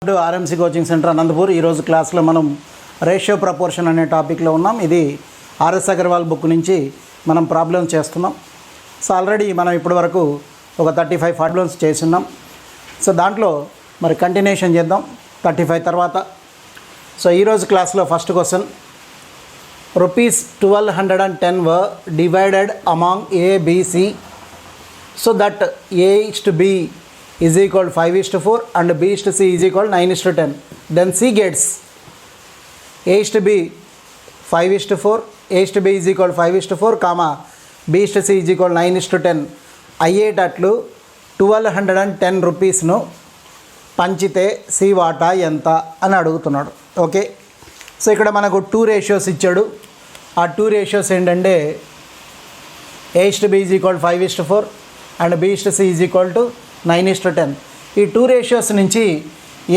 To RMC coaching centre Anantapur. ఈరోజు క్లాస్లో మనం రేషియో ప్రపోర్షన్ అనే టాపిక్లో ఉన్నాం. ఇది ఆర్ఎస్ అగర్వాల్ బుక్ నుంచి మనం ప్రాబ్లమ్స్ చేస్తున్నాం. సో ఆల్రెడీ మనం ఇప్పటి వరకు ఒక 35 ప్రాబ్లమ్స్ చేస్తున్నాం. సో దాంట్లో మరి కంటిన్యూషన్ చేద్దాం 35 తర్వాత. సో ఈరోజు క్లాస్లో first question, ₹1210 were divided among A, B, C so that A:B is equal to 5:4 and B:C is equal to 9:10. Then C gets A:B 5:4, A:B is equal to 5:4, comma B:C is equal to 9:10 అయ్యేటట్లు 1210 రూపీస్ను పంచితే C వాటా ఎంత అని అడుగుతున్నాడు. Okay, so ఇక్కడ మనకు 2 ratios ఇచ్చాడు. ఆ 2 ratios ఏంటంటే A:B is equal to 5:4 and B:C is equal to 9:10. ఈ 2 రేషియోస్ నుంచి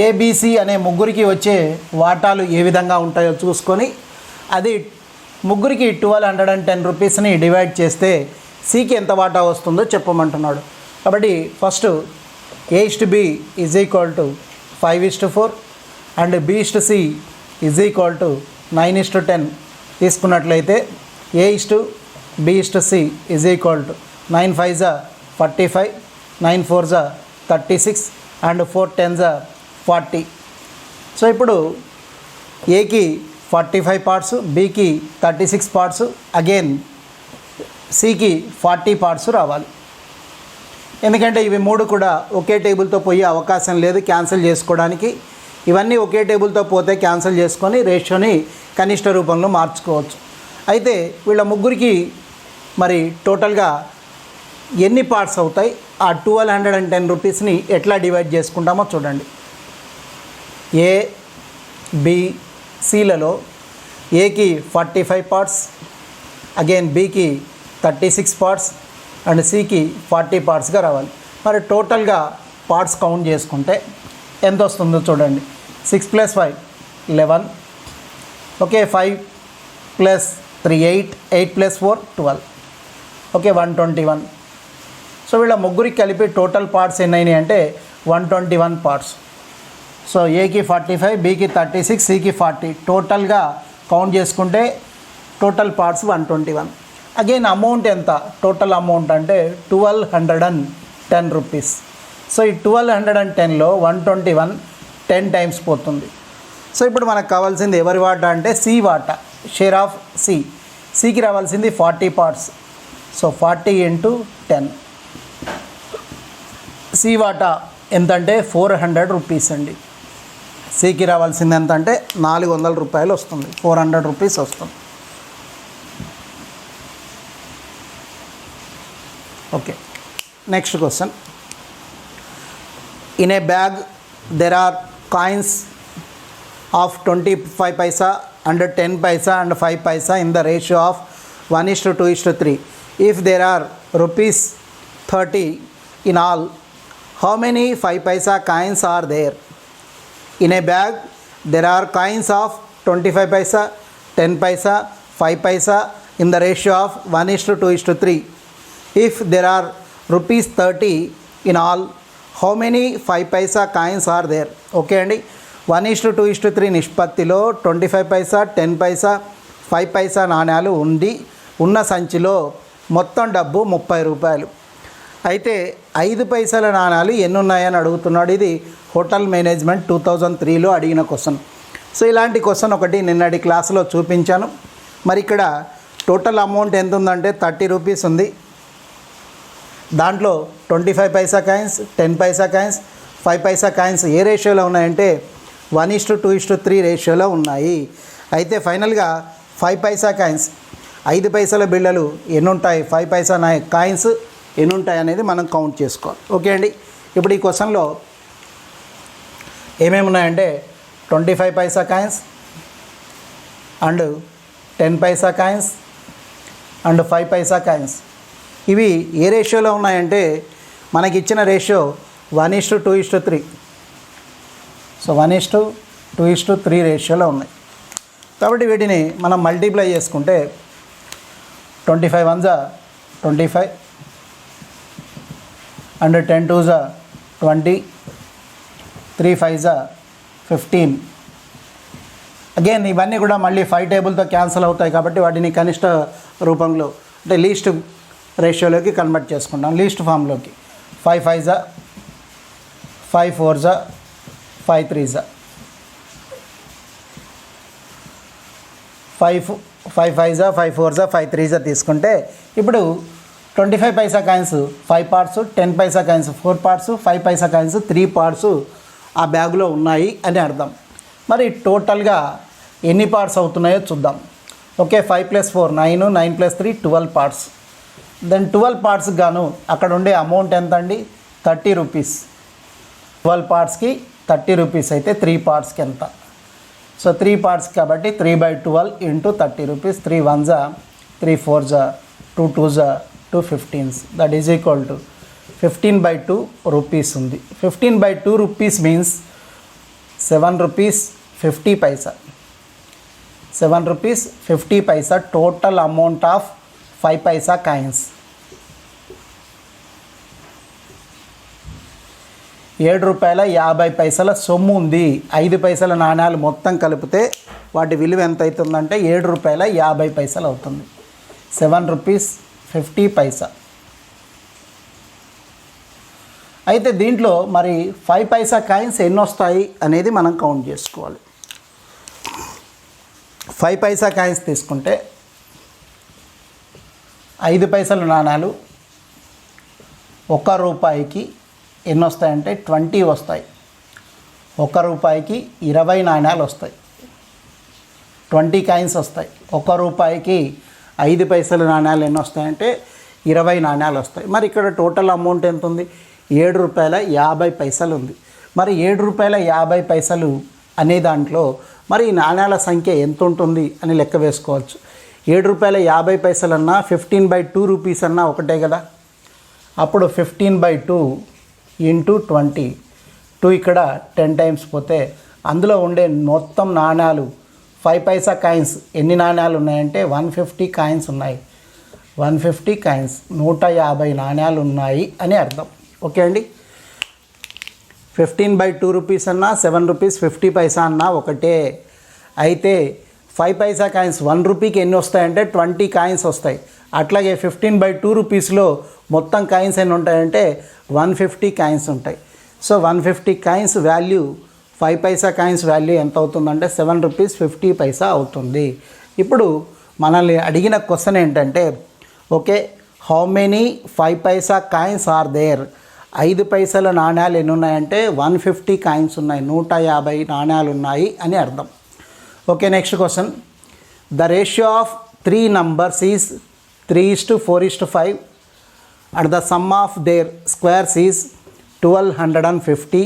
ఏబిసి అనే ముగ్గురికి వచ్చే వాటాలు ఏ విధంగా ఉంటాయో చూసుకొని అది ముగ్గురికి 1210 రూపీస్ని డివైడ్ చేస్తే సికి ఎంత వాటా వస్తుందో చెప్పమంటున్నాడు. కాబట్టి first A:B is equal to 5:4 and B:C is equal to 9:10 తీసుకున్నట్లయితే A:B:C is equal to 9 5 45, 9 4 36 and 4 10 40. So ఇప్పుడు ఏకి 45 పార్ట్స్, బికి 36 పార్ట్స్, అగైన్ సికి 40 పార్ట్స్ రావాలి. ఎందుకంటే ఇవి మూడు కూడా ఒకే టేబుల్తో పోయే అవకాశం లేదు క్యాన్సిల్ చేసుకోవడానికి. ఇవన్నీ ఒకే టేబుల్తో పోతే క్యాన్సిల్ చేసుకొని రేషియోని కనిష్ట రూపంలో మార్చుకోవచ్చు. అయితే వీళ్ళ ముగ్గురికి మరి టోటల్గా ఎన్ని పార్ట్స్ అవుతాయి, ఆ 1210 రూపీస్ని ఎట్లా డివైడ్ చేసుకుంటామో చూడండి. ఏ, బి, సిలలో ఏకి 45 పార్ట్స్, అగైన్ బికి 36 పార్ట్స్ అండ్ సికి 40 పార్ట్స్గా రావాలి. మరి టోటల్గా పార్ట్స్ కౌంట్ చేసుకుంటే ఎంత వస్తుందో చూడండి. 6 + 5 11, ఓకే, 5 + 3 8, 8 + 4 12, ఓకే 121. సో వీళ్ళ ముగ్గురికి కలిపి టోటల్ పార్ట్స్ ఎన్నైనాయి అంటే 121 పార్ట్స్. సో ఏకి 45, బికి 36, సికి 40, టోటల్గా కౌంట్ చేసుకుంటే టోటల్ పార్ట్స్ 121. అగైన్ అమౌంట్ ఎంత, టోటల్ అమౌంట్ అంటే 1210 రూపీస్. సో ఈ 1210లో 121 10 టైమ్స్ పోతుంది. సో ఇప్పుడు మనకు కావాల్సింది ఎవరి వాటా అంటే సి వాటా, షేర్ ఆఫ్ సి. సికి రావాల్సింది 40 పార్ట్స్. సో 40 × 10. సి వాటా ఎంతంటే 400 రూపీస్ అండి. సికి రావాల్సింది ఎంత అంటే 400 రూపాయలు వస్తుంది, 400 రూపీస్ వస్తుంది. Okay, next question. In a bag there are coins of 25 paisa and 10 paisa and 5 paisa in the ratio of 1:2:3. If there are ₹30 in all, how many 5 paisa coins are there? In a bag there are coins of 25 paisa, 10 paisa, 5 paisa in the ratio of 1:2:3. If there are ₹30 in all, how many 5 paisa coins are there? Okay అండి, 1:2:3 నిష్పత్తిలో 25 పైసా, 10 పైసా, 5 పైసా నాణ్యాలు ఉన్న సంచిలో మొత్తం డబ్బు 30 రూపాయలు. అయితే 5 పైసల నాణాలు ఎన్ని ఉన్నాయని అడుగుతున్నాడు. ఇది హోటల్ మేనేజ్మెంట్ 2003లో అడిగిన క్వశ్చన్. సో ఇలాంటి క్వశ్చన్ ఒకటి నిన్నటి క్లాసులో చూపించాను. మరి ఇక్కడ టోటల్ అమౌంట్ ఎంత ఉందంటే 30 రూపీస్ ఉంది. దాంట్లో 25 paisa coins, 10 paisa coins, 5 paisa coins ఏ రేషియోలో ఉన్నాయంటే 1:2:3 రేషియోలో ఉన్నాయి. అయితే ఫైనల్గా 5 పైసా కాయిన్స్, 5 పైసల బిళ్ళలు ఎన్ని ఉంటాయి, 5 పైసా కాయిన్స్ ఎన్ని ఉంటాయి అనేది మనం కౌంట్ చేసుకోవాలి. ఓకే అండి, ఇప్పుడు ఈ క్వశ్చన్లో ఏమేమి ఉన్నాయంటే 25 paisa coins and 10 paisa coins and 5 paisa coins. ఇవి ఏ రేషియోలో ఉన్నాయంటే మనకి ఇచ్చిన రేషియో 1:2:3. సో 1:2:3 రేషియోలో ఉన్నాయి. కాబట్టి వీటిని మనం మల్టిప్లై చేసుకుంటే 25 1 25 and 10 2 20, 3 5 15. అగైన్ ఇవన్నీ కూడా మళ్ళీ 5 టేబుల్తో క్యాన్సిల్ అవుతాయి కాబట్టి వాటిని కనిష్ట రూపంలో అంటే లీస్ట్ రేషియోలోకి కన్వర్ట్ చేసుకుంటాం, లీస్ట్ ఫామ్లోకి. 5 5 జా 5 4 జా 5 3 జా 5 5 జా 5 4 జా 5 3 జా తీసుకుంటే ఇప్పుడు 25 paisa coins 5 parts, 10 paisa coins 4 parts, 5 paisa coins 3 parts ఆ బ్యాగులో ఉన్నాయి అని అర్థం. మరి టోటల్గా ఎన్ని పార్ట్స్ అవుతున్నాయో చూద్దాం. Okay, 5 + 4 9, 9 + 3 12 parts. దెన్ 12 పార్ట్స్కి గాను అక్కడ ఉండే అమౌంట్ ఎంత అండి? 30 రూపీస్. 12 పార్ట్స్కి 30 రూపీస్ అయితే 3 పార్ట్స్కి ఎంత? సో 3 పార్ట్స్ కాబట్టి 3/12 × 30 రూపీస్. 3 1 జా 3 4 జా 2 2 జా 2 15s. That is equal to 15/2 rupees ఉంది. 15/2 rupees means 7 rupees 50 Paisa. 7 rupees 50 Paisa total amount of 5 paisa coins. 7 రూపాయల 50 పైసల సొమ్ము ఉంది. 5 పైసల నాణ్యాలు మొత్తం కలిపితే వాటి విలువ ఎంత అవుతుందంటే 7 రూపాయల 50 పైసలు అవుతుంది. 7 రూపీస్ 50 పైసా. అయితే దీంట్లో మరి 5 పైసా కాయిన్స్ ఎన్ని వస్తాయి అనేది మనం కౌంట్ చేసుకోవాలి. 5 పైసా కాయిన్స్ తీసుకుంటే 5 పైసల నాణ్యాలు 1 రూపాయికి ఎన్ని వస్తాయంటే 20 వస్తాయి. 1 రూపాయికి 20 నాణ్యాలు వస్తాయి, 20 కాయిన్స్ వస్తాయి. 1 రూపాయికి 5 పైసల నాణ్యాలు ఎన్ని వస్తాయంటే 20 నాణ్యాలు వస్తాయి. మరి ఇక్కడ టోటల్ అమౌంట్ ఎంత ఉంది? 7 రూపాయల 50 పైసలు ఉంది. మరి 7 రూపాయల 50 పైసలు అనే దాంట్లో మరి ఈ నాణ్యాల సంఖ్య ఎంత ఉంటుంది అని లెక్క వేసుకోవచ్చు. 7 రూపాయల 50 పైసలు అన్నా 15/2 రూపీస్ అన్నా ఒకటే కదా. అప్పుడు 15/2 × 20, 2 ఇక్కడ 10 టైమ్స్ పోతే అందులో ఉండే మొత్తం నాణ్యాలు 5 పైసా కాయిన్స్ ఎన్ని నాణ్యాలు ఉన్నాయంటే 150 కాయిన్స్ ఉన్నాయి. 150 కాయిన్స్ 150 నాణ్యాలు ఉన్నాయి అని అర్థం. ఓకే అండి. 15/2 రూపీస్ అన్నా 7 రూపీస్ 50 పైసా అన్నా ఒకటే. అయితే 5 పైసా కాయిన్స్ 1 రూపీకి ఎన్ని వస్తాయంటే 20 కాయిన్స్ వస్తాయి. అట్లాగే 15/2 రూపీస్లో మొత్తం కాయిన్స్ ఎన్ని ఉంటాయంటే 150 కాయిన్స్ ఉంటాయి. So 150 coins value 5 paisa coins value ఎంత అవుతుందంటే 7 రూపీస్ 50 పైసా అవుతుంది. ఇప్పుడు మనల్ని అడిగిన క్వశ్చన్ ఏంటంటే okay, how many 5 paisa coins are there? 5 పైసల నాణ్యాలు ఎన్ని ఉన్నాయంటే 150 కాయిన్స్ ఉన్నాయి, 150 నాణ్యాలు ఉన్నాయి అని అర్థం. Okay, next question. The ratio of 3 numbers is 3:4:5 and the sum of their squares is 1250.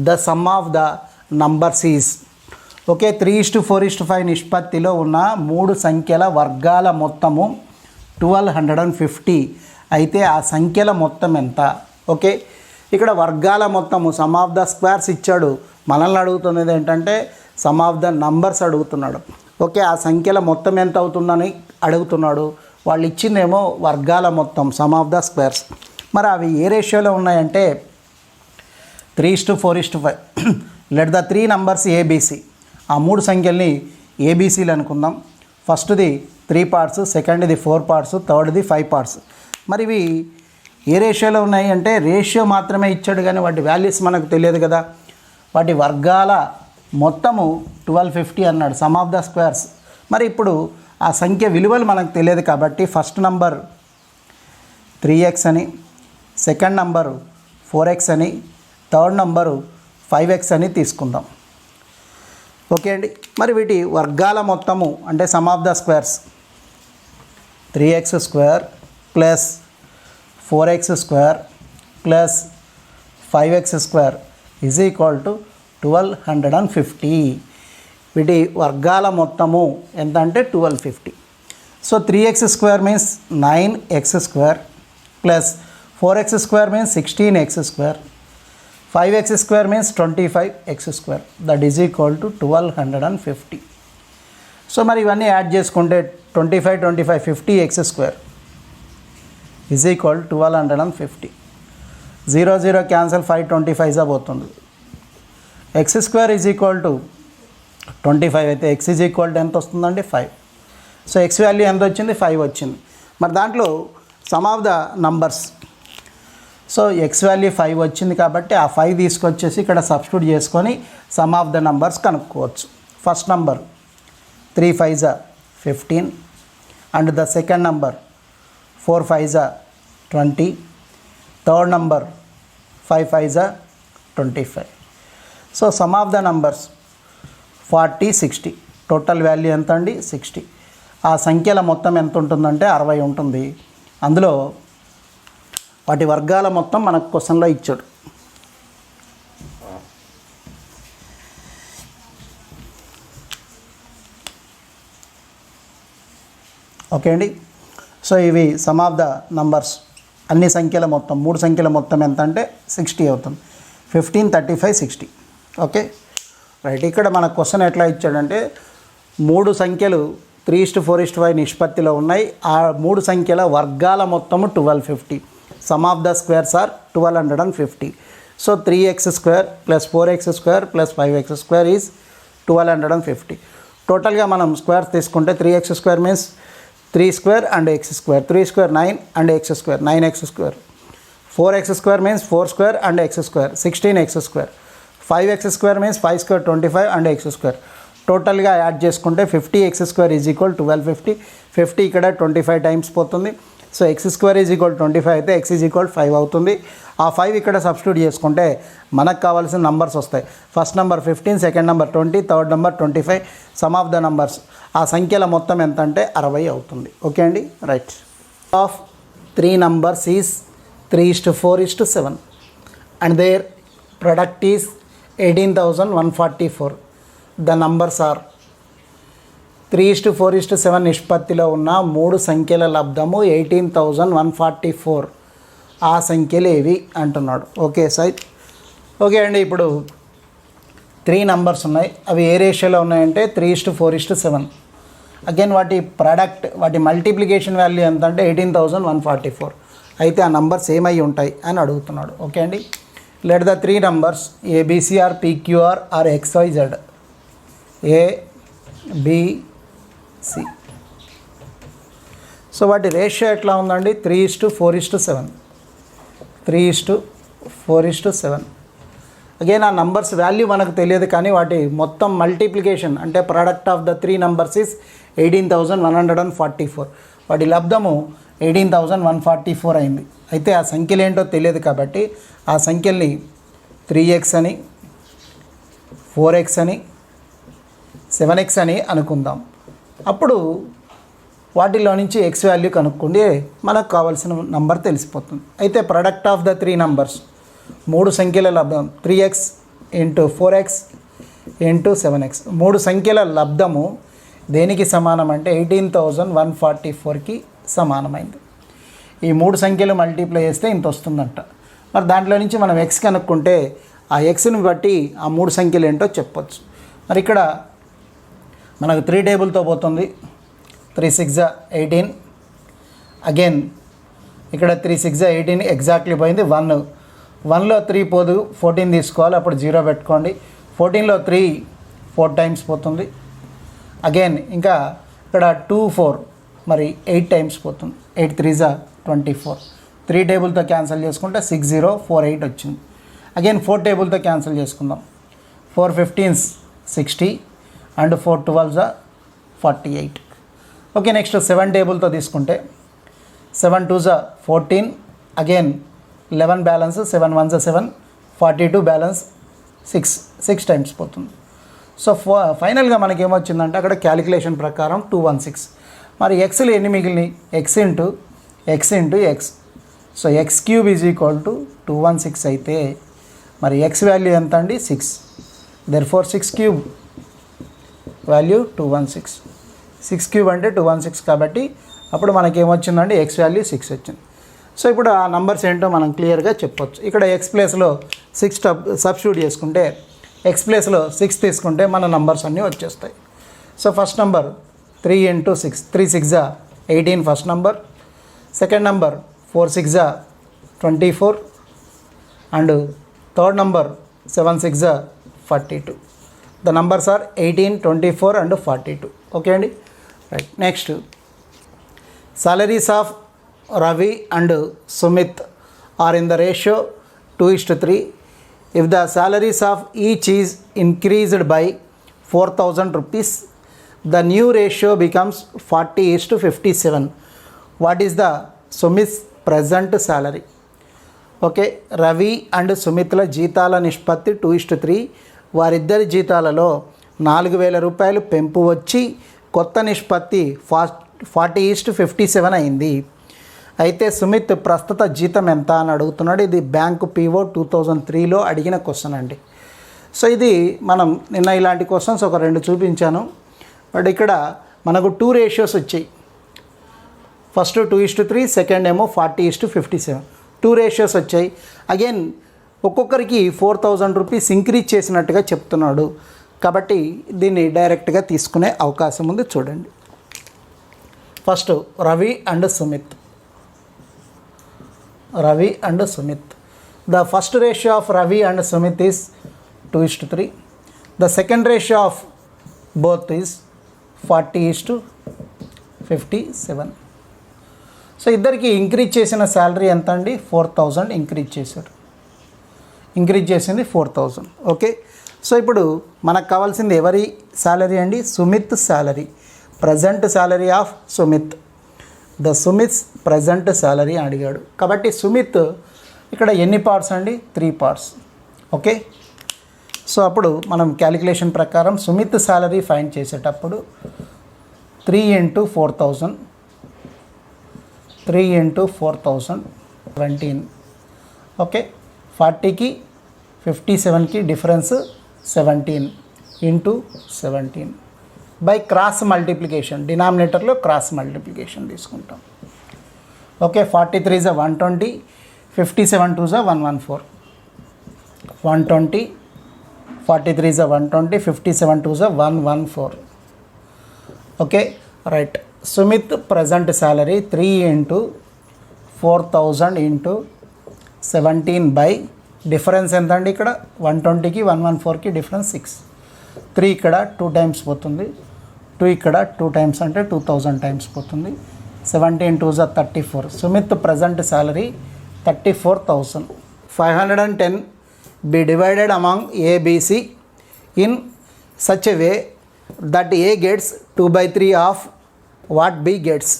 The sum of the numbers is okay 3:4:5 నిష్పత్తిలో ఉన్న 3 సంఖ్యల వర్గాల మొత్తము 1250. అయితే ఆ సంఖ్యల మొత్తం ఎంత? ఓకే, ఇక్కడ వర్గాల మొత్తము సమ్ ఆఫ్ ద స్క్వేర్స్ ఇచ్చాడు. మనల్ని అడుగుతున్నది ఏంటంటే సమ్ ఆఫ్ ద నంబర్స్ అడుగుతున్నాడు. ఓకే, ఆ సంఖ్యల మొత్తం ఎంత అవుతుందని అడుగుతున్నాడు. వాళ్ళు ఇచ్చిందేమో వర్గాల మొత్తం సమ్ ఆఫ్ ద స్క్వేర్స్. మరి అవి ఏ రేషియోలో ఉన్నాయంటే 3:4:5. Let the 3 numbers ABC. ఆ 3 సంఖ్యల్ని ఏబీసీలు అనుకుందాం. ఫస్ట్ది 3 పార్ట్స్, సెకండ్ది 4 పార్ట్స్, థర్డ్ది 5 పార్ట్స్. మరి ఇవి ఏ రేషియోలో ఉన్నాయి అంటే రేషియో మాత్రమే ఇచ్చాడు కానీ వాటి వాల్యూస్ మనకు తెలియదు కదా. వాటి వర్గాల మొత్తము 1250 అన్నాడు, సమ్ ఆఫ్ ద స్క్వేర్స్. మరి ఇప్పుడు ఆ సంఖ్య విలువలు మనకు తెలియదు కాబట్టి ఫస్ట్ నంబర్ 3x అని, సెకండ్ నంబరు 4x అని, థర్డ్ నంబరు 5x అని తీసుకుందాం. ఓకే అండి. మరి వీటి వర్గాల మొత్తము అంటే some of the squares 3x² plus 4x² plus 5x² is equal to 1250. వీటి వర్గాల మొత్తము ఎంత అంటే 1250. So 3x² means 9x² plus 4x² means 16x², 5x² means 25x². That is equal to 1250. So మరి ఇవన్నీ యాడ్ చేసుకుంటే 25 25 50x² ఈజ్ ఈక్వల్ 1250. 0 0 క్యాన్సల్, 5 25 పోతుంది. X square is equal to 25 అయితే ఎక్స్ ఈజ్ ఈక్వల్ టు ఎంత వస్తుందండి 5. సో ఎక్స్ వాల్యూ ఎంత వచ్చింది 5 వచ్చింది. మరి దాంట్లో some of the numbers, so X value 5 వచ్చింది కాబట్టి ఆ 5 తీసుకొచ్చేసి ఇక్కడ సబ్స్టిట్యూట్ చేసుకొని సమ్ ఆఫ్ ద నంబర్స్ కనుక్కోవచ్చు. First number 3 5s are 15 and the second number 4 5s are 20, third number 5 5s are 25. So sum of the numbers 40 60, total value ఎంత అండి 60. ఆ సంఖ్యల మొత్తం ఎంత ఉంటుందంటే 60 ఉంటుంది. అందులో వాటి వర్గాల మొత్తం మనకు క్వశ్చన్లో ఇచ్చాడు. ఓకే అండి. సో ఇవి సమ్ ఆఫ్ ద నంబర్స్, అన్ని సంఖ్యల మొత్తం 3 సంఖ్యల మొత్తం ఎంత అంటే 60 అవుతుంది. 15 35 60. Okay right. ఇక్కడ మన క్వశ్చన్ ఎట్లా ఇచ్చాడంటే 3 సంఖ్యలు 3:4:5 నిష్పత్తిలో ఉన్నాయి. ఆ 3 సంఖ్యల వర్గాల మొత్తము 1250. Sum of the squares are 1250. So 3x² + 4x² + 5x² is 1250. టోటల్గా మనం స్క్వేర్స్ తీసుకుంటే 3x² means 3² and x², 3² 9 and x², 9x². 4x² means 4² and x², 16x². 5x² means 5² 25 and x². టోటల్గా యాడ్ చేసుకుంటే 50x² ఈజ్ ఈక్వల్ 1250. 50 ఇక్కడ 25 times పోతుంది. So x² is equal 25 అయితే x is equal 5 అవుతుంది. ఆ 5 ఇక్కడ సబ్స్టిట్యూట్ చేసుకుంటే మనకు కావాల్సిన నంబర్స్ వస్తాయి. First number 15, second number 20, third number 25. Sum of the numbers, ఆ సంఖ్యల మొత్తం ఎంత అంటే 60 అవుతుంది. ఓకే అండి right. Of 3 numbers is 3:4:7 and their product is 18,144. The numbers are 3:4:7 నిష్పత్తిలో ఉన్న 3 సంఖ్యల లబ్ధము 18,144. ఆ సంఖ్యలు ఏవి అంటున్నాడు. Okay site. ఓకే అండి, ఇప్పుడు 3 నంబర్స్ ఉన్నాయి. అవి ఏ రేషియోలో ఉన్నాయంటే 3:4:7. అగైన్ వాటి ప్రొడక్ట్, వాటి మల్టిప్లికేషన్ వాల్యూ ఎంత అంటే 18,144. అయితే ఆ నంబర్స్ ఏమై ఉంటాయి అని అడుగుతున్నాడు. ఓకే అండి. Let the 3 numbers ABCR PQR are XYZ. ABC. So వాటి రేషియో ఎట్లా ఉందండి 3:4:7. 3:4:7. అగైన్ ఆ నంబర్స్ వాల్యూ మనకు తెలియదు, కానీ వాటి మొత్తం మల్టిప్లికేషన్ అంటే product of the 3 numbers is 18,144. వాటి లబ్ధము 18,144 అయింది. అయితే ఆ సంఖ్యలు ఏంటో తెలియదు కాబట్టి ఆ సంఖ్యల్ని 3x అని, 4x అని, 7x అని అనుకుందాం. అప్పుడు వాటిలో నుంచి x వాల్యూ కనుక్కుంటే మనకు కావాల్సిన నంబర్ తెలిసిపోతుంది. అయితే ప్రొడక్ట్ ఆఫ్ ద 3 నంబర్స్, 3 సంఖ్యల లబ్ధం 3x × 4x × 7x. 3 సంఖ్యల లబ్ధము దేనికి సమానం అంటే 18,144కి సమానమైంది. ఈ 3 సంఖ్యలు మల్టిప్లై చేస్తే ఇంత వస్తుందంట. మరి దాంట్లో నుంచి మనం x కనుక్కుంటే ఆ xని బట్టి ఆ 3 సంఖ్యలు ఏంటో చెప్పొచ్చు. మరి ఇక్కడ మనకు 3 టేబుల్తో పోతుంది. 3 6 18. అగైన్ ఇక్కడ 3 6 18 ఎగ్జాక్ట్లీ పోయింది. 1లో 3 పోదు, 14 తీసుకోవాలి, అప్పుడు 0 పెట్టుకోండి. 14లో 3 4 టైమ్స్ పోతుంది. అగైన్ ఇంకా ఇక్కడ 2 4 మరి 8 టైమ్స్ పోతుంది. 8 3s 24. 3 టేబుల్తో క్యాన్సిల్ చేసుకుంటే 6 0 4 8 వచ్చింది. అగైన్ 4 టేబుల్తో క్యాన్సిల్ చేసుకుందాం. 4 15s 60 and 4 12s 48. Okay, next 7 టేబుల్తో తీసుకుంటే 7 2s 14. Again 11 balance, 7 1s 7, 42 balance 6 times పోతుంది. సో ఫైనల్గా మనకి ఏమొచ్చిందంటే అక్కడ క్యాలిక్యులేషన్ ప్రకారం 216. మరి ఎక్స్లు ఎన్ని మిగిలినాయి? x into X. So x³ is equal to 216 అయితే మరి x వాల్యూ ఎంత అండి 6. Therefore 6³ value 216. 6³ అంటే 216 కాబట్టి అప్పుడు మనకి ఏమొచ్చిందండి x వాల్యూ 6 వచ్చింది. సో ఇప్పుడు ఆ నంబర్స్ ఏంటో మనం క్లియర్గా చెప్పొచ్చు. ఇక్కడ x ప్లేస్లో 6 సబ్స్టిట్యూట్ చేసుకుంటే x ప్లేస్లో 6 తీసుకుంటే మన నంబర్స్ అన్నీ వచ్చేస్తాయి. So first number 3 × 6, 3 6 18 first number. Second number 4 6 24 and third number 7 6 42. The numbers are 18, 24 and 42. Okay అండి, right. Next salaries of Ravi and Sumit are in the ratio 2:3. If the salaries of each is increased by 4,000 rupees, the new ratio becomes 40:57. What is the Sumit's present salary? Okay, Ravi and సుమిత్ల జీతాల నిష్పత్తి 2:3. వారిద్దరి జీతాలలో 4,000 రూపాయలు పెంపు వచ్చి కొత్త నిష్పత్తి 40:57 అయింది. అయితే సుమిత్ ప్రస్తుత జీతం ఎంత అని అడుగుతున్నాడు. ఇది బ్యాంకు పిఓ 2003లో అడిగిన క్వశ్చన్ అండి. సో ఇది మనం నిన్న ఇలాంటి క్వశ్చన్స్ ఒక 2 చూపించాను. బట్ ఇక్కడ మనకు 2 రేషియోస్ వచ్చాయి. ఫస్ట్ 2:3, సెకండ్ ఏమో 40:57. 2 రేషియోస్ వచ్చాయి. అగైన్ ఒక్కొక్కరికి 4,000 రూపీస్ ఇంక్రీజ్ చేసినట్టుగా చెప్తున్నాడు. కాబట్టి దీన్ని డైరెక్ట్గా తీసుకునే అవకాశం ఉంది. చూడండి, first Ravi and Sumit. Ravi and Sumit. The first ratio of Ravi and Sumit is 2:3. The second ratio of both is 40:57. So ఇద్దరికి ఇంక్రీజ్ చేసిన శాలరీ ఎంత అండి? 4,000 ఇంక్రీజ్ చేశారు. ఇంక్రీజ్ చేసింది 4,000. ఓకే, సో ఇప్పుడు మనకు కావాల్సింది ఎవరి శాలరీ అండి? Sumit salary, present salary of Sumit. The Sumit's present salary అని అడిగాడు. కాబట్టి సుమిత్ ఇక్కడ ఎన్ని పార్ట్స్ అండి? 3 పార్ట్స్. ఓకే, సో అప్పుడు మనం క్యాలిక్యులేషన్ ప్రకారం సుమిత్ శాలరీ ఫైండ్ చేసేటప్పుడు 3 × 4,000, 3 × 4,000 17. ఓకే, 40కి 57కి డిఫరెన్స్ 17 × 17 బై క్రాస్ మల్టిప్లికేషన్. డినామినేటర్లో క్రాస్ మల్టిప్లికేషన్ తీసుకుంటాం. Okay, 43 = 120, 57 2 = 114. 120, 43 = 120, 57 2 = 114. Okay, right. Sumit present salary 3 × 4,000 × 17 by difference ఎంత అండి? ఇక్కడ 120కి 114కి డిఫరెన్స్ 6. 3 ఇక్కడ 2 టైమ్స్ పోతుంది, 2 ఇక్కడ 2 టైమ్స్ అంటే 2,000 టైమ్స్ పోతుంది. 17 2 = 34. Sumit present salary 34,000. 510 be divided among A, B, C in such a way that A gets 2/3 of what B gets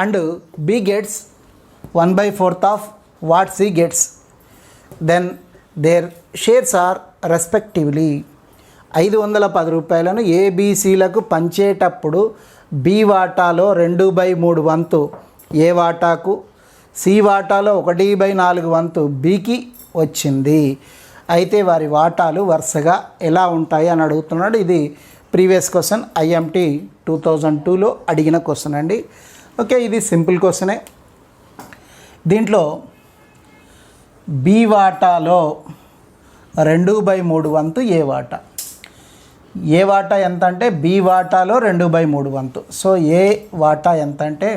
and B gets 1/4 of what C gets. Then their shares are respectively. 510 రూపాయలను ఏబీసీలకు పంచేటప్పుడు B వాటాలో 2/3 వంతు ఏ వాటాకు, C వాటాలో 1/4 వంతు బికి వచ్చింది. అయితే వారి వాటాలు వరుసగా ఎలా ఉంటాయి అని అడుగుతున్నాడు. ఇది ప్రీవియస్ క్వశ్చన్, ఐఎంటీ 2002లో అడిగిన క్వశ్చన్ అండి. ఓకే, ఇది సింపుల్ క్వశ్చనే. దీంట్లో బి వాటాలో 2/3 వంతు ఏ వాటా. ఏ వాటా ఎంత అంటే బి వాటాలో 2/3 వంతు. సో ఏ వాటా ఎంత అంటే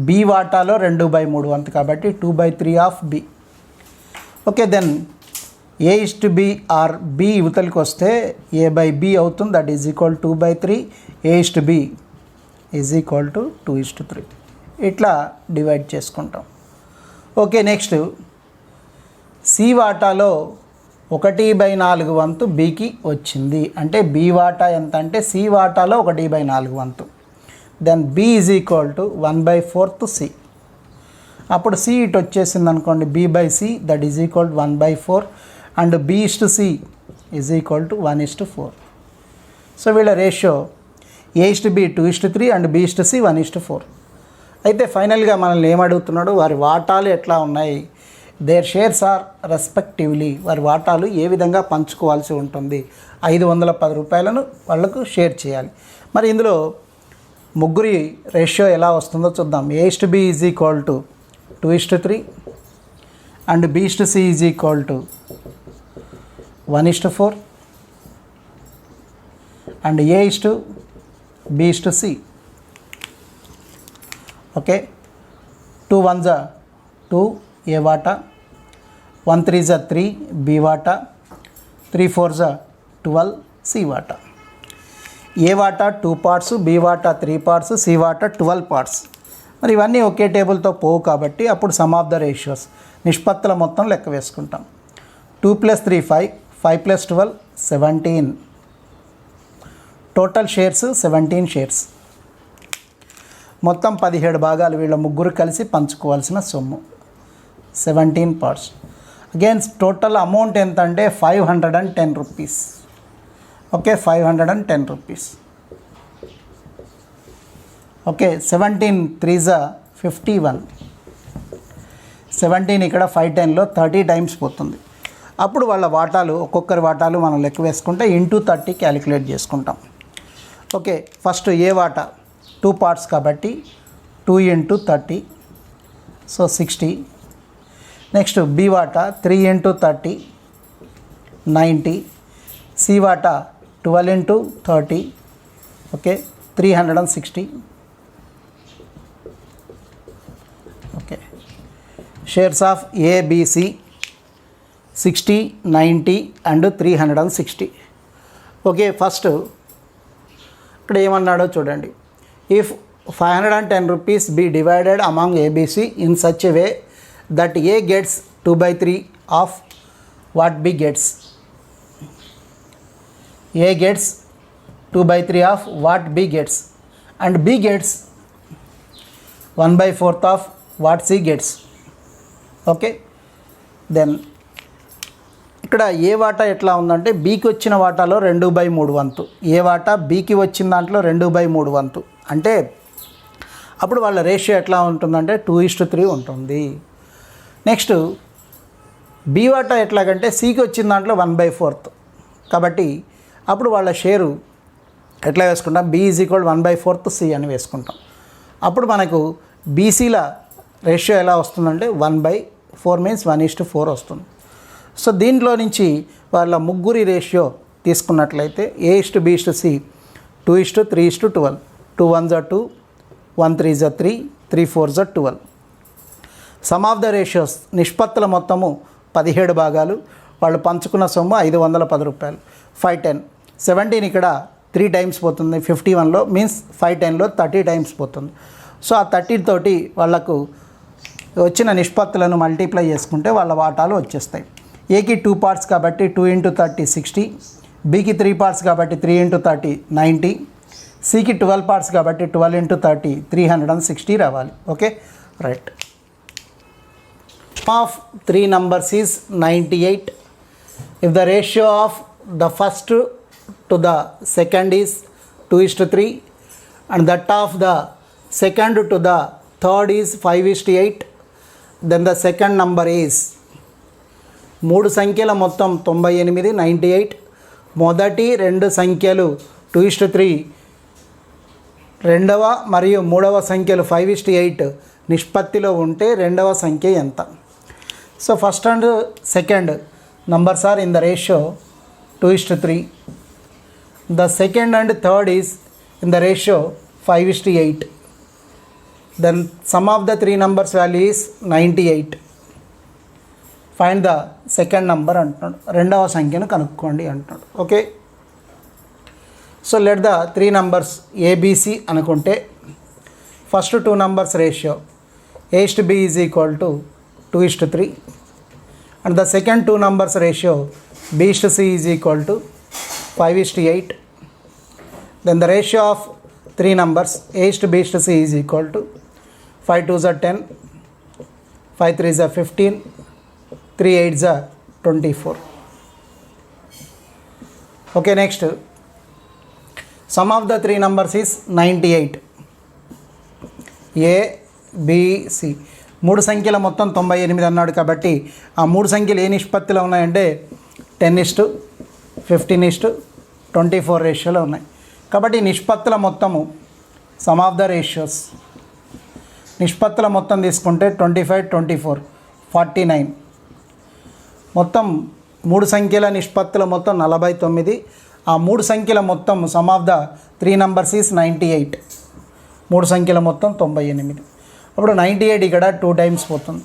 బి వాటాలో 2/3 వంతు, కాబట్టి 2/3 of B. Okay, then A:B or B యువతలకి వస్తే A/B అవుతుంది. That is equal 2/3. A:B is equal to 2:3. ఇట్లా డివైడ్ చేసుకుంటాం. ఓకే, నెక్స్ట్ సి వాటాలో 1/4 వంతు బికి వచ్చింది. అంటే బి వాటా ఎంత అంటే సి వాటాలో 1/4 వంతు. Then B is equal to 1/4 C. అప్పుడు సి ఇటు వచ్చేసింది అనుకోండి, B/C that is equal 1/4 and B:C is equal to 1:4. So వీళ్ళ రేషియో A:B 2:3 అండ్ B:C 1:4. అయితే ఫైనల్గా మనల్ని ఏమడుగుతున్నాడు? వారి వాటాలు ఎట్లా ఉన్నాయి? Their shares are respectively. వారి వాటాలు ఏ విధంగా పంచుకోవాల్సి ఉంటుంది? 510 రూపాయలను వాళ్లకు షేర్ చేయాలి. మరి ఇందులో ముగ్గురి రేషియో ఎలా వస్తుందో చూద్దాం. A:B is equal to 2:3 and B:C is equal to 1:4 and A:B:C. Okay, 2 1s 2 ఏ వాటా, 1 3s 3 బి వాటా, 3 4s 12 సి వాటా. ఏ వాటా 2 పార్ట్స్, బి వాటా 3 పార్ట్స్, సి వాటా 12 పార్ట్స్. మరి ఇవన్నీ ఒకే టేబుల్తో పోవు కాబట్టి అప్పుడు సమ్ ఆఫ్ ద రేషియోస్ నిష్పత్తుల మొత్తం లెక్క వేసుకుంటాం. 2 + 3 5, 5 + 12 17. Total shares 17 shares. మొత్తం 17 భాగాలు వీళ్ళ ముగ్గురు కలిసి పంచుకోవాల్సిన సొమ్ము 17 పార్ట్స్. అగైన్ టోటల్ అమౌంట్ ఎంత అంటే 510 rupees. Okay, 510 rupees. Okay, 17 3s 51. 17 ఇక్కడ 510లో 30 టైమ్స్ పోతుంది. అప్పుడు వాళ్ళ వాటాలు, ఒక్కొక్కరి వాటాలు మనం లెక్క వేసుకుంటే ఇంటూ 30 క్యాలిక్యులేట్ చేసుకుంటాం. ఓకే, ఫస్ట్ ఏ వాటా 2 పార్ట్స్ కాబట్టి 2 × 30, సో 60. నెక్స్ట్ బి వాటా 3 × 30 90. సి వాటా 12 × 30, okay 360. Okay, shares of ABC 60, 90 and 360. Okay, first ఇక్కడ ఏమన్నాడో చూడండి. If 510 rupees be divided among ABC in such a way that A gets 2/3 of what B gets. A gets 2/3 of what B gets and B gets 1/4 of what C gets. Okay, then ఇక్కడ A వాటా ఎట్లా ఉందంటే బీకి వచ్చిన వాటాలో 2/3 వంతు. ఏ వాటా బీకి వచ్చిన దాంట్లో 2/3 వంతు. అంటే అప్పుడు వాళ్ళ రేషియో ఎట్లా ఉంటుందంటే 2:3 ఉంటుంది. నెక్స్ట్ బి వాటా ఎట్లాగంటే సికి వచ్చిన దాంట్లో 1/4. కాబట్టి అప్పుడు వాళ్ళ షేరు ఎట్లా వేసుకుంటాం, బి = 1/4 సి అని వేసుకుంటాం. అప్పుడు మనకు బీసీల రేషియో ఎలా వస్తుందంటే 1/4 మీన్స్ 1:4 వస్తుంది. సో దీంట్లో నుంచి వాళ్ళ ముగ్గురి రేషియో తీసుకున్నట్లయితే A:B:C 2:3:12. 2 1s 2, 1 3s 3, 3 4s 12. Sum of the ratios నిష్పత్తుల మొత్తము 17 భాగాలు. వాళ్ళు పంచుకున్న సొమ్ము 510 రూపాయలు. 510, 17 ఇక్కడ 3 టైమ్స్ పోతుంది 51లో, మీన్స్ 510లో 30 టైమ్స్ పోతుంది. సో ఆ 30 తోటి వాళ్ళకు వచ్చిన నిష్పత్తులను మల్టిప్లై చేసుకుంటే వాళ్ళ వాటాలు వచ్చేస్తాయి. ఏకి 2 పార్ట్స్ కాబట్టి 2 × 30 60. బికి 3 పార్ట్స్ కాబట్టి 3 × 30 90. సికి 12 పార్ట్స్ కాబట్టి 12 × 30 360 రావాలి. Okay, right. Of 3 numbers is 98. If the ratio of the first to the second is 2:3 and that of the second to the third is 5:8, then the second number is 3 సంఖ్యల మొత్తం 98, 98. మొదటి 2 సంఖ్యలు 2:3, రెండవ మరియు మూడవ సంఖ్యలు 5:8 నిష్పత్తిలో ఉంటే రెండవ సంఖ్య ఎంత? So first and second numbers are in the ratio 2:3. The second and third is in the ratio 5:8. Then sum of the 3 numbers value is 98. Find the second number అంటున్నాడు. రెండవ సంఖ్యను కనుక్కోండి అంటున్నాడు. Okay, so let the 3 numbers A B C అనుకుంటే first 2 numbers ratio A:B is equal to 2:3 and the second 2 numbers ratio B:C is equal to 5:8. Then the ratio of 3 numbers A:B:C is equal to 5 2s 10, 5 3s 15, 3 8s 24. Okay, next sum of the 3 numbers is 98. A B C 3 సంఖ్యల మొత్తం 98 అన్నాడు కాబట్టి ఆ 3 సంఖ్యలు ఏ నిష్పత్తిలో ఉన్నాయంటే 10:15:24 రేషియోలో ఉన్నాయి. కాబట్టి నిష్పత్తుల మొత్తము సమ్ ఆఫ్ ద రేషియోస్ నిష్పత్తుల మొత్తం తీసుకుంటే 25 24 49. మొత్తం 3 సంఖ్యల నిష్పత్తుల మొత్తం 49. ఆ 3 సంఖ్యల మొత్తం some of the 3 numbers is 98. 3 సంఖ్యల మొత్తం 98. అప్పుడు 98 ఇక్కడ 2 టైమ్స్ పోతుంది.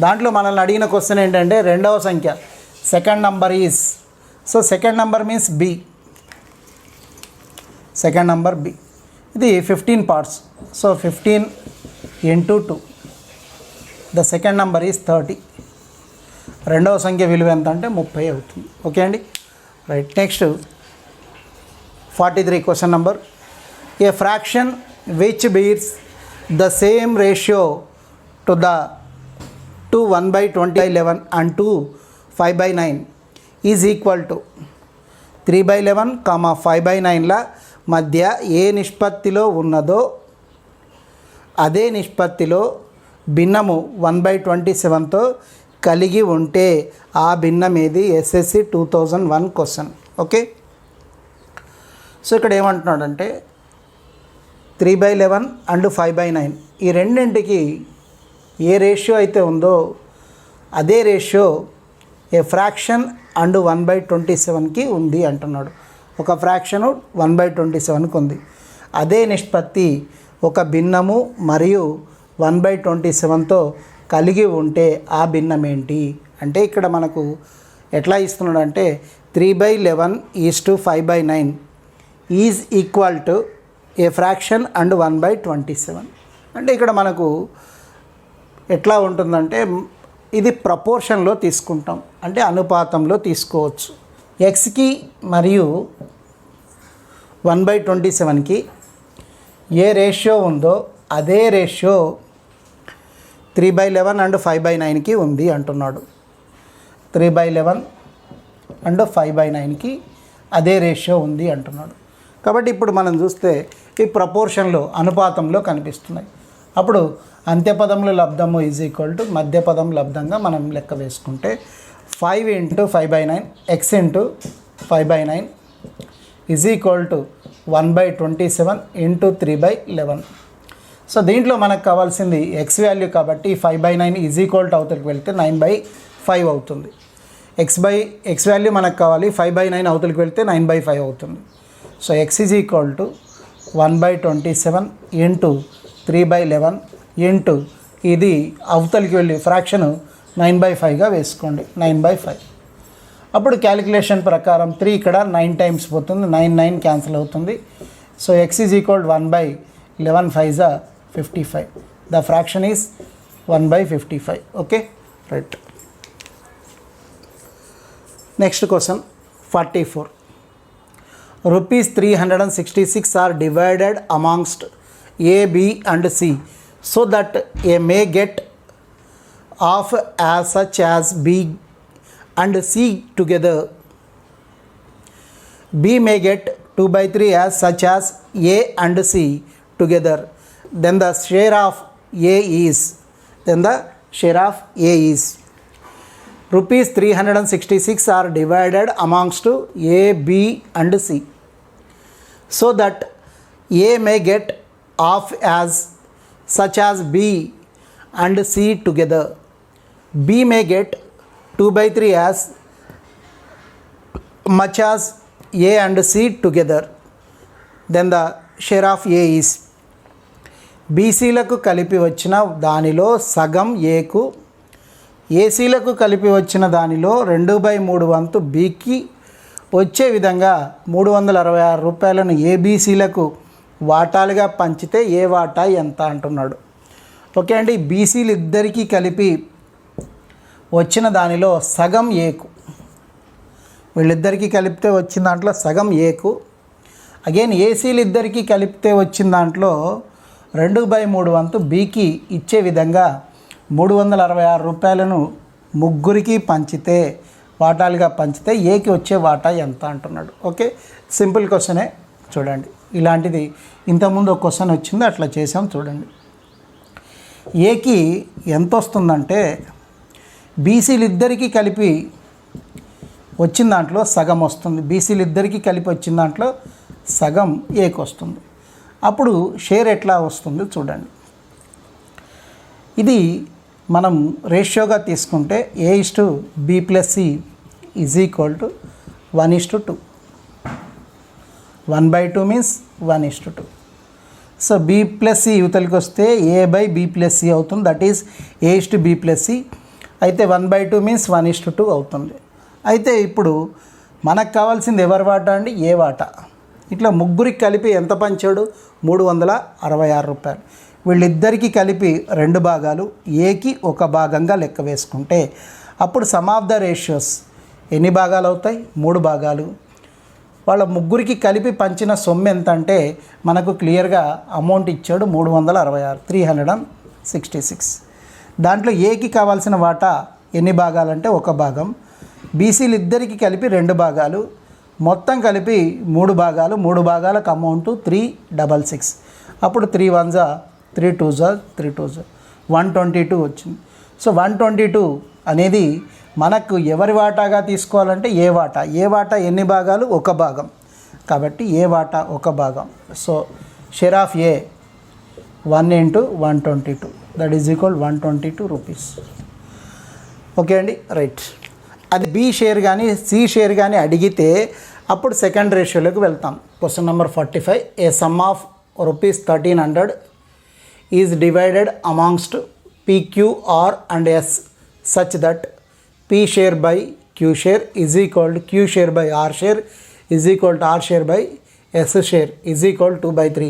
దాంట్లో మనల్ని అడిగిన క్వశ్చన్ ఏంటంటే రెండవ సంఖ్య second number is so second number means B, second number B. ఇది 15 parts. So 15 into 2, the second number is 30. రెండవ సంఖ్య విలువ ఎంత అంటే 30 అవుతుంది. ఓకే అండి, right. Next 43 question number. A fraction which bears the same ratio to 1/20/11 and to 5/9 is equal to 3/11, 5/9ల మధ్య ఏ నిష్పత్తిలో ఉన్నదో అదే నిష్పత్తిలో భిన్నము 1/27తో కలిగి ఉంటే ఆ భిన్నం ఏది? SSC 2001 question. ఓకే, సో ఇక్కడ ఏమంటున్నాడంటే 3/11 and 5/9 ఈ రెండింటికి ఏ రేషియో అయితే ఉందో అదే రేషియో ఏ ఫ్రాక్షన్ అండ్ 1/27కి ఉంది అంటున్నాడు. ఒక ఫ్రాక్షను 1/27కి ఉంది. అదే నిష్పత్తి ఒక భిన్నము మరియు 1/27తో కలిగి ఉంటే ఆ భిన్నం ఏంటి అంటే ఇక్కడ మనకు ఎట్లా ఇస్తున్నాడు అంటే 3/11:5/9 is equal to A fraction and 1/27. అంటే ఇక్కడ మనకు ఎట్లా ఉంటుందంటే ఇది ప్రపోర్షన్లో తీసుకుంటాం, అంటే అనుపాతంలో తీసుకోవచ్చు. ఎక్స్కి మరియు 1/27కి ఏ రేషియో ఉందో అదే రేషియో 3/11 and 5/9కి ఉంది అంటున్నాడు. 3/11 and 5/9కి అదే రేషియో ఉంది అంటున్నాడు. కాబట్టి ఇప్పుడు మనం చూస్తే ఈ ప్రపోర్షన్లో అనుపాతంలో కనిపిస్తున్నాయి. అప్పుడు అంత్యపదంలో లబ్ధము ఈజ్ ఈక్వల్ టు మధ్యపదం లబ్ధంగా మనం లెక్క వేసుకుంటే 5 into 5/9 x into 5/9 is equal to 1/27 into 3/11. So దీంట్లో మనకు కావాల్సింది ఎక్స్ వాల్యూ కాబట్టి 5/9 ఈజ్ ఈక్వల్ టు అవతలికి వెళ్తే 9/5 అవుతుంది. ఎక్స్ వాల్యూ మనకు కావాలి, 5/9 అవతలికి వెళ్తే 9/5 అవుతుంది. So X is equal to 1/27 into 3/11 into ఇది అవతలికి వెళ్ళి ఫ్రాక్షను 9/5గా వేసుకోండి, 9/5. అప్పుడు క్యాలిక్యులేషన్ ప్రకారం 3 ఇక్కడ 9 టైమ్స్ పోతుంది, 9 క్యాన్సిల్ అవుతుంది. So X is equal 1/11 5 55. The fraction is 1/55. Okay, right. Next question 44. Rupees 366 are divided amongst A, B and C so that A may get half as such as B and C together. B may get 2/3 as such as A and C together. Then the share of A is Rupees 366 are divided amongst A, B and C so that A may get half as such as B and C together. B may get 2/3 as much as A and C together. Then the share of A is బీసీలకు కలిపి వచ్చిన దానిలో సగం ఏకు, ఏసీలకు కలిపి వచ్చిన దానిలో 2/3 వంతు బీకి వచ్చే విధంగా 366 రూపాయలను ఏబీసీలకు వాటాలుగా పంచితే ఏ వాటా ఎంత అంటున్నాడు. ఓకే అండి, బీసీలు ఇద్దరికీ కలిపి వచ్చిన దానిలో సగం ఏకు, వీళ్ళిద్దరికీ కలిపితే వచ్చిన దాంట్లో సగం ఏకు. అగైన్ ఏసీలు ఇద్దరికీ కలిపితే వచ్చిన దాంట్లో 2/3 వంతు బీకి ఇచ్చే విధంగా 366 రూపాయలను ముగ్గురికి పంచితే వాటాలుగా పంచితే ఏకి వచ్చే వాటా ఎంత అంటున్నాడు. ఓకే, సింపుల్ క్వశ్చనే. చూడండి, ఇలాంటిది ఇంతకుముందు ఒక క్వశ్చన్ వచ్చింది, అట్లా చేసాం. చూడండి, ఏకి ఎంత వస్తుందంటే బీసీలు ఇద్దరికీ కలిపి వచ్చిన దాంట్లో సగం వస్తుంది. బీసీలు ఇద్దరికీ కలిపి వచ్చిన దాంట్లో సగం ఏకి వస్తుంది. అప్పుడు షేర్ ఎట్లా వస్తుందో చూడండి. ఇది మనం రేషియోగా తీసుకుంటే A/B+C is equal to 1:2. 1/2 means 1:2. So B+C యువతలకి వస్తే A/B+C అవుతుంది, దట్ ఈజ్ A/B+C. అయితే 1/2 మీన్స్ 1:2 అవుతుంది. అయితే ఇప్పుడు మనకు కావాల్సింది ఎవరి వాటా అండి? ఏ వాటా. ఇట్లా ముగ్గురికి కలిపి ఎంత పంచాడు? 366 రూపాయలు. వీళ్ళిద్దరికీ కలిపి 2 భాగాలు, ఏకి 1 భాగంగా లెక్క వేసుకుంటే అప్పుడు సమ్ ఆఫ్ ద రేషియోస్ ఎన్ని భాగాలు అవుతాయి? 3 భాగాలు. వాళ్ళ ముగ్గురికి కలిపి పంచిన సొమ్ము ఎంత అంటే మనకు క్లియర్గా అమౌంట్ ఇచ్చాడు 366, 366. దాంట్లో ఏకి కావాల్సిన వాటా ఎన్ని భాగాలంటే 1 భాగం. బీసీలు ఇద్దరికి కలిపి 2 భాగాలు, మొత్తం కలిపి 3 భాగాలు. 3 భాగాలకు అమౌంట్ 366. అప్పుడు 3 1 3 2 3 2 122 వచ్చింది. సో 122 అనేది మనకు ఎవరి వాటాగా తీసుకోవాలంటే ఏ వాటా. ఏ వాటా ఎన్ని భాగాలు? 1 భాగం. కాబట్టి ఏ వాటా 1 భాగం. So share of A 1 × 122, that is equal 122 rupees. Okay అండి, రైట్. అది బి షేర్ కానీ సి షేర్ కానీ అడిగితే అప్పుడు సెకండ్ రేషియోలోకి వెళ్తాం. Question number 45, a sum of rupees 1300 is divided amongst P, Q, R and S such that P share by Q share is equal to Q share by R share is equal to R share by S share is equal 2/3.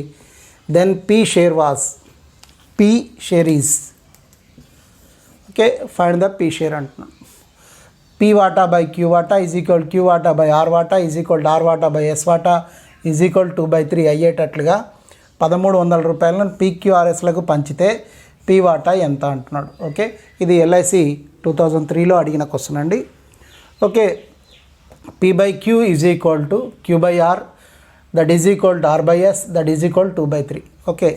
Then P share was, P share is. Okay, find the P share అంటున్నాం. P వాటా by Q వాటా is equal Q వాటా by R వాటా is equal to R వాటా by S వాటా is equal 2/3 అయ్యేటట్లుగా 1300 రూపాయలను పీక్యూఆర్ఎస్లకు పంచితే పీ వాటా ఎంత అంటున్నాడు. ఓకే, ఇది ఎల్ఐసి 2003లో అడిగిన క్వశ్చన్ అండి. Okay, P by Q is equal to Q by R, that is equal to R by S, that is equal 2/3. Okay,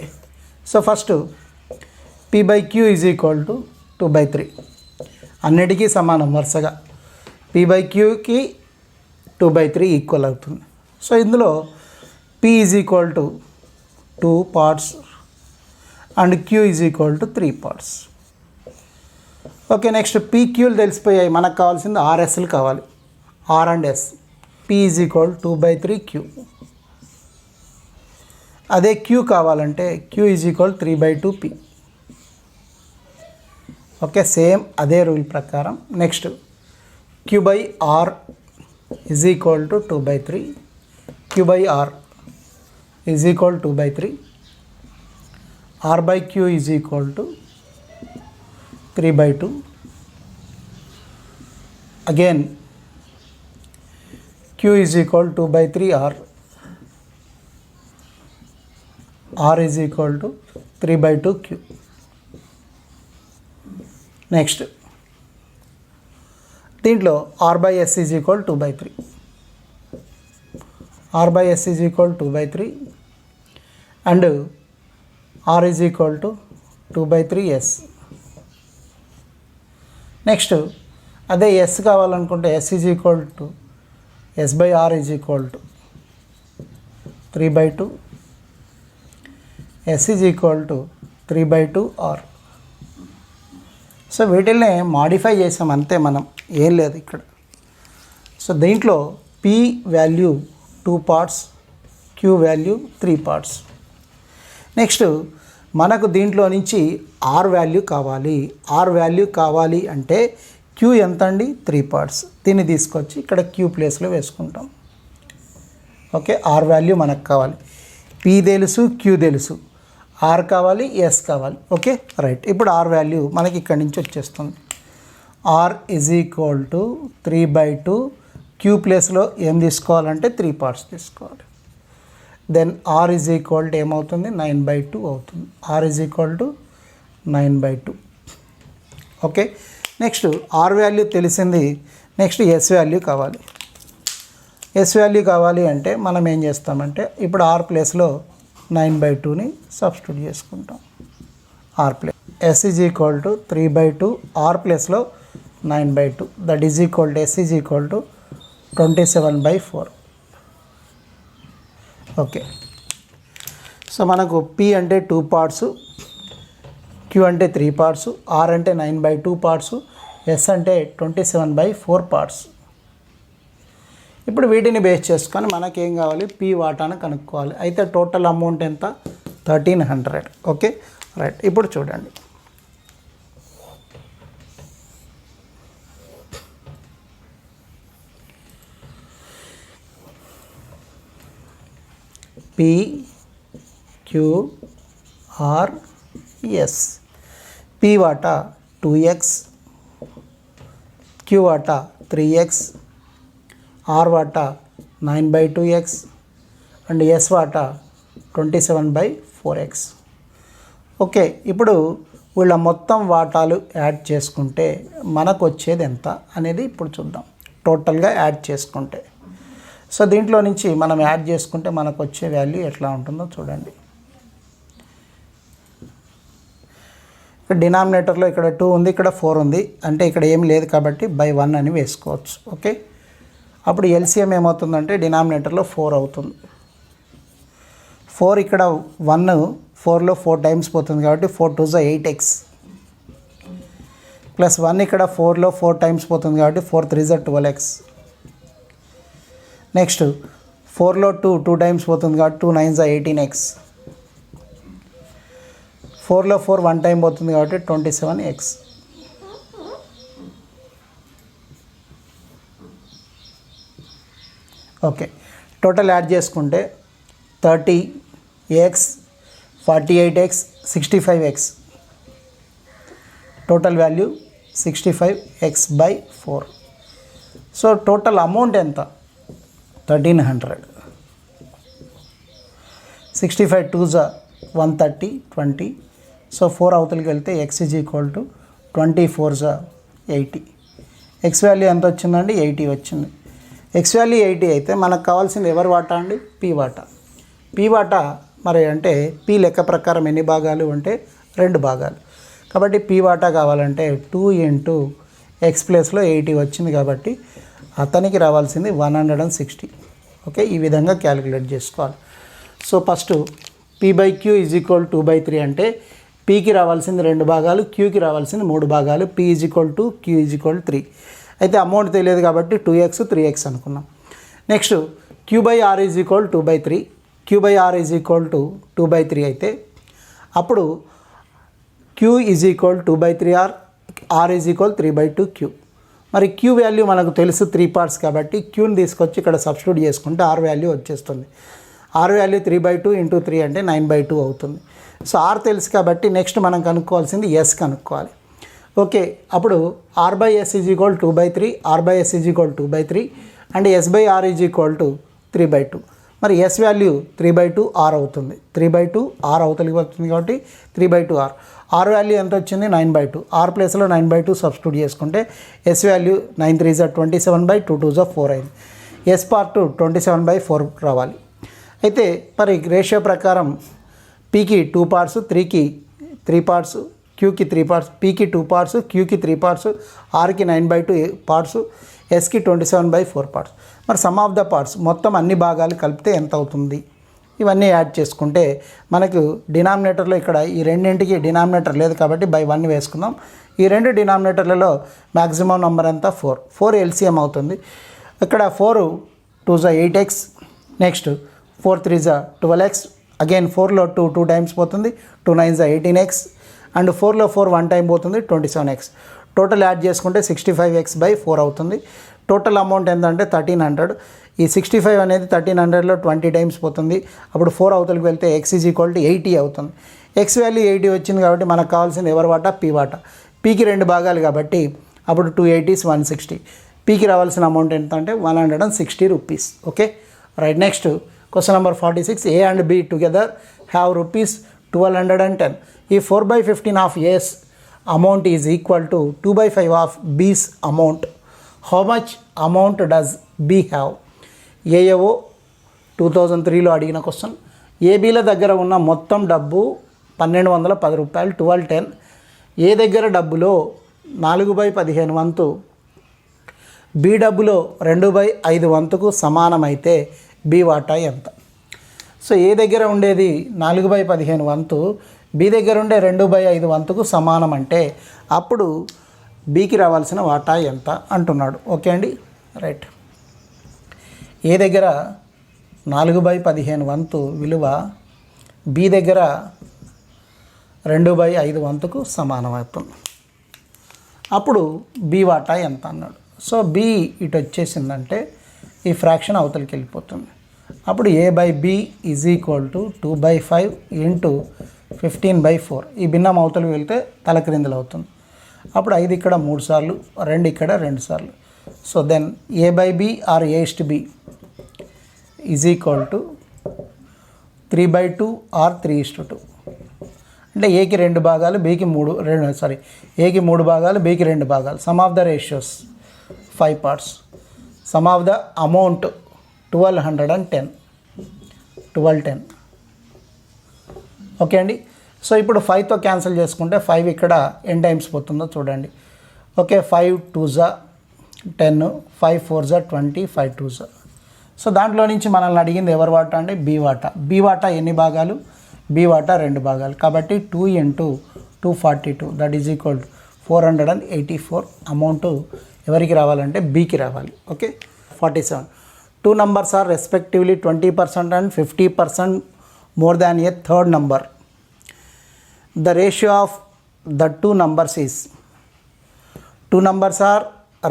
so first P by Q is equal to 2/3, అన్నిటికీ సమానం వరుసగా. P by క్యూకి 2/3 equal అవుతుంది. So ఇందులో P is equal to 2 parts and Q is equal to 3 parts. Okay, next పీక్యూలు తెలిసిపోయాయి. మనకు కావాల్సింది ఆర్ఎస్లు కావాలి, R and yes. P is equal 2/3 Q. అదే క్యూ కావాలంటే Q is equal 3/2 P. Okay, same అదే రూల్ ప్రకారం. Next Q by R is equal to 2/3, Q by R is equal 2/3, R by Q is equal to 3/2. Again Q is equal 2/3 R is equal to 3/2 Q. Next దీంట్లో R by S is equal 2/3, R by S is equal 2/3 and R is equal to 2/3 yes. Next అదే S కావాలనుకుంటే S is equal to S by R is equal to 3/2, S is equal to 3/2 R. So వీటిల్ని modify చేసాం అంతే, మనం ఏం లేదు ఇక్కడ. So దీంట్లో P value 2 parts, Q value 3 parts. Next మనకు దీంట్లో నుంచి ఆర్ వాల్యూ కావాలి. ఆర్ వాల్యూ కావాలి అంటే క్యూ ఎంత అండి? 3 పార్ట్స్. దీన్ని తీసుకొచ్చి ఇక్కడ క్యూ ప్లేస్లో వేసుకుంటాం. ఓకే, ఆర్ వాల్యూ మనకు కావాలి. పీ తెలుసు, క్యూ తెలుసు, ఆర్ కావాలి, ఎస్ కావాలి. Okay, right. ఇప్పుడు ఆర్ వాల్యూ మనకి ఇక్కడి నుంచి వచ్చేస్తుంది. R is equal to 3/2, Q ప్లేస్లో ఏం తీసుకోవాలంటే 3 పార్ట్స్ తీసుకోవాలి. Then R is equal to ఏమవుతుంది? 9/2 అవుతుంది. R is equal to 9/2. Okay, next R value తెలిసింది. నెక్స్ట్ ఎస్ వాల్యూ కావాలి. ఎస్ వాల్యూ కావాలి అంటే మనం ఏం చేస్తామంటే ఇప్పుడు ఆర్ ప్లేస్లో 9/2ని సబ్స్టిట్యూట్ చేసుకుంటాం. R place S is equal to 3/2, R ప్లేస్లో 9/2, that is equal to S is equal to 27/4. Okay, so మనకు పి అంటే 2 పార్ట్స్, క్యూ అంటే 3 పార్ట్స్, ఆర్ అంటే 9/2 పార్ట్స్, ఎస్ అంటే 27/4 పార్ట్స్. ఇప్పుడు వీటిని బేస్ చేసుకొని మనకేం కావాలి? పీ వాటాను కనుక్కోవాలి. అయితే టోటల్ అమౌంట్ ఎంత? 1300. Okay, right. ఇప్పుడు చూడండి, P Q R S. P వాటా 2x, క్యూ వాటా 3x, ఆర్ వాటా 9/2x అండ్ ఎస్ వాటా 27/4x. ఓకే, ఇప్పుడు వీళ్ళ మొత్తం వాటాలు యాడ్ చేసుకుంటే మనకు వచ్చేది ఎంత అనేది ఇప్పుడు చూద్దాం. టోటల్గా యాడ్ చేసుకుంటే, సో దీంట్లో నుంచి మనం యాడ్ చేసుకుంటే మనకు వచ్చే వాల్యూ ఎట్లా ఉంటుందో చూడండి. డినామినేటర్లో ఇక్కడ 2 ఉంది, ఇక్కడ 4 ఉంది, అంటే ఇక్కడ ఏం లేదు కాబట్టి by1 అని వేసుకోవచ్చు. ఓకే, అప్పుడు ఎల్సిఎం ఏమవుతుందంటే డినామినేటర్లో 4 అవుతుంది. 4 ఇక్కడ 1 4లో 4 టైమ్స్ పోతుంది కాబట్టి 4 2 = 8x ప్లస్ 1 ఇక్కడ 4లో 4 టైమ్స్ పోతుంది కాబట్టి 4 3 = 12x. నెక్స్ట్ 4లో 2 టైమ్స్ పోతుంది కాబట్టి 2 9 = 18x. 4లో 4 1 టైం పోతుంది కాబట్టి 27x. ఓకే, టోటల్ యాడ్ చేసుకుంటే 30x, 48x, 65x. Total value 65x/4. So total amount ఎంత? 1300. 65 2 = 130 20. సో 4 అవతలకి వెళ్తే x = 24 = 80. ఎక్స్ వాల్యూ ఎంత వచ్చిందండి? 80 వచ్చింది. ఎక్స్ వాల్యూ 80 అయితే మనకు కావాల్సింది ఎవరి వాటా అండి? పి వాటా. పి వాటా మరి అంటే పి లెక్క ప్రకారం ఎన్ని భాగాలు అంటే 2 భాగాలు. కాబట్టి పి వాటా కావాలంటే 2 × x ప్లేస్లో 80 వచ్చింది కాబట్టి అతనికి రావాల్సింది 160. ఓకే, ఈ విధంగా క్యాలిక్యులేట్ చేసుకోవాలి. సో ఫస్ట్ p/q = 2/3 అంటే పీకి రావాల్సింది 2 భాగాలు, క్యూకి రావాల్సింది 3 భాగాలు. p = 2, q = 3. అయితే అమౌంట్ తెలియదు కాబట్టి 2x 3x అనుకున్నాం. Next q/r = 2/3. q/r = 2/3 అయితే అప్పుడు q = 2/3r, r = 3/2q. మరి q వాల్యూ మనకు తెలుసు 3 పార్ట్స్ కాబట్టి qని తీసుకొచ్చి ఇక్కడ సబ్స్టిట్యూట్ చేసుకుంటే r వాల్యూ వచ్చేస్తుంది. r వాల్యూ 3/2 × 3 అంటే 9/2 అవుతుంది. సో r తెలుసు కాబట్టి నెక్స్ట్ మనం కనుక్కోవాల్సింది s కనుక్కోవాలి. ఓకే, అప్పుడు r/s = 2/3, r/s = 2/3 అండ్ s/r = 3/2. మరి s వాల్యూ 3/2 r అవుతుంది. 3/2 r అవతలికి వస్తుంది కాబట్టి 3/2 r. r వాల్యూ ఎంత వచ్చింది? 9/2. r ప్లేస్లో 9/2 సబ్స్టిట్యూట్ చేసుకుంటే s వాల్యూ 9 3 = 27/2 2 = 4 అయింది. s పార్ట్ 27/4 రావాలి. అయితే మరి రేషియో ప్రకారం pకి 2 పార్ట్స్, 3కి 3 పార్ట్స్, క్యూకి 3 పార్ట్స్, పీకి 2 పార్ట్స్, క్యూకి 3 పార్ట్స్, ఆర్కి 9/2 పార్ట్స్, ఎస్కి 27/4 పార్ట్స్. మరి సమ్ ఆఫ్ ద పార్ట్స్ మొత్తం అన్ని భాగాలు కలిపితే ఎంత అవుతుంది? ఇవన్నీ యాడ్ చేసుకుంటే మనకు డినామినేటర్లో ఇక్కడ ఈ రెండింటికి డినామినేటర్ లేదు కాబట్టి by1 వేసుకుందాం. ఈ 2 డినామినేటర్లలో మ్యాక్సిమం నెంబర్ ఎంత? 4 ఎల్సిఎం అవుతుంది. ఇక్కడ 4 2 = 8x, next 4 3 = 12x, again 4లో 2 times పోతుంది, 2 9 = 18x అండ్ 4లో 4 1 టైం పోతుంది, 27x. టోటల్ యాడ్ చేసుకుంటే 65x/4 అవుతుంది. టోటల్ అమౌంట్ ఎంతంటే 1300. ఈ 65 అనేది 1300లో 20 టైమ్స్ పోతుంది, అప్పుడు 4 అవతలకి వెళ్తే x = 80 అవుతుంది. x వాల్యూ 80 వచ్చింది కాబట్టి మనకు కావాల్సింది ఎవరి వాటా? పి వాటా. పీకి 2 భాగాలు కాబట్టి అప్పుడు 2 80s 160. పీకి రావాల్సిన అమౌంట్ ఎంత అంటే 160 rupees. Okay right. Next question number 46. A and B together have rupees 1210. If 4/15 of A's amount is equal to 2/5 of B's amount, how much amount does B have? A A O 2003లో అడిగిన question. ఏబీల దగ్గర ఉన్న మొత్తం డబ్బు 1210 రూపాయలు, 1210. ఏ దగ్గర డబ్బులో 4/15 వంతు, బి డబ్బులో 2/5 వంతుకు సమానమైతే బి వాటా ఎంత? సో ఏ దగ్గర ఉండేది 4/15 వంతు, బి దగ్గర ఉండే 2/5 వంతుకు సమానం అంటే అప్పుడు బికి రావాల్సిన వాటా ఎంత అంటున్నాడు. ఓకే అండి, రైట్. ఏ దగ్గర 4/15 వంతు విలువ బి దగ్గర 2/5 వంతుకు సమానం అవుతుంది. అప్పుడు బి వాటా ఎంత అన్నాడు. సో బి ఇటు వచ్చేసిందంటే ఈ ఫ్రాక్షన్ అవతలికి వెళ్ళిపోతుంది. అప్పుడు A/B is equal to 2/5 into 15/4. ఈ భిన్నం అవతలకి వెళ్తే తలక్రిందులు అవుతుంది. అప్పుడు 5 ఇక్కడ 3 సార్లు, 2 ఇక్కడ 2 సార్లు. So then A/B or A/B is equal to 3/2 or 3:2. అంటే ఏకి 2 భాగాలు, ఏకి 3 భాగాలు, బికి 2 భాగాలు. Some of the ratios 5 parts. Some of the amount 1210. Okay అండి. సో ఇప్పుడు 5తో క్యాన్సిల్ చేసుకుంటే 5 ఇక్కడ ఎన్ టైమ్స్ పోతుందో చూడండి. Okay, 5 2s 10, 5 4s 20, 5 2s. So దాంట్లో నుంచి మనల్ని అడిగింది ఎవరి వాటా అంటే బి వాటా. బి వాటా ఎన్ని భాగాలు? బి వాటా 2 భాగాలు. కాబట్టి 2 × 242 దట్ ఈజ్ ఈక్వల్ 484. అమౌంట్ ఎవరికి రావాలంటే బికి రావాలి. Okay, 47. 2 numbers are respectively 20% and 50% more than a third number. The ratio of the two numbers is, 2 numbers are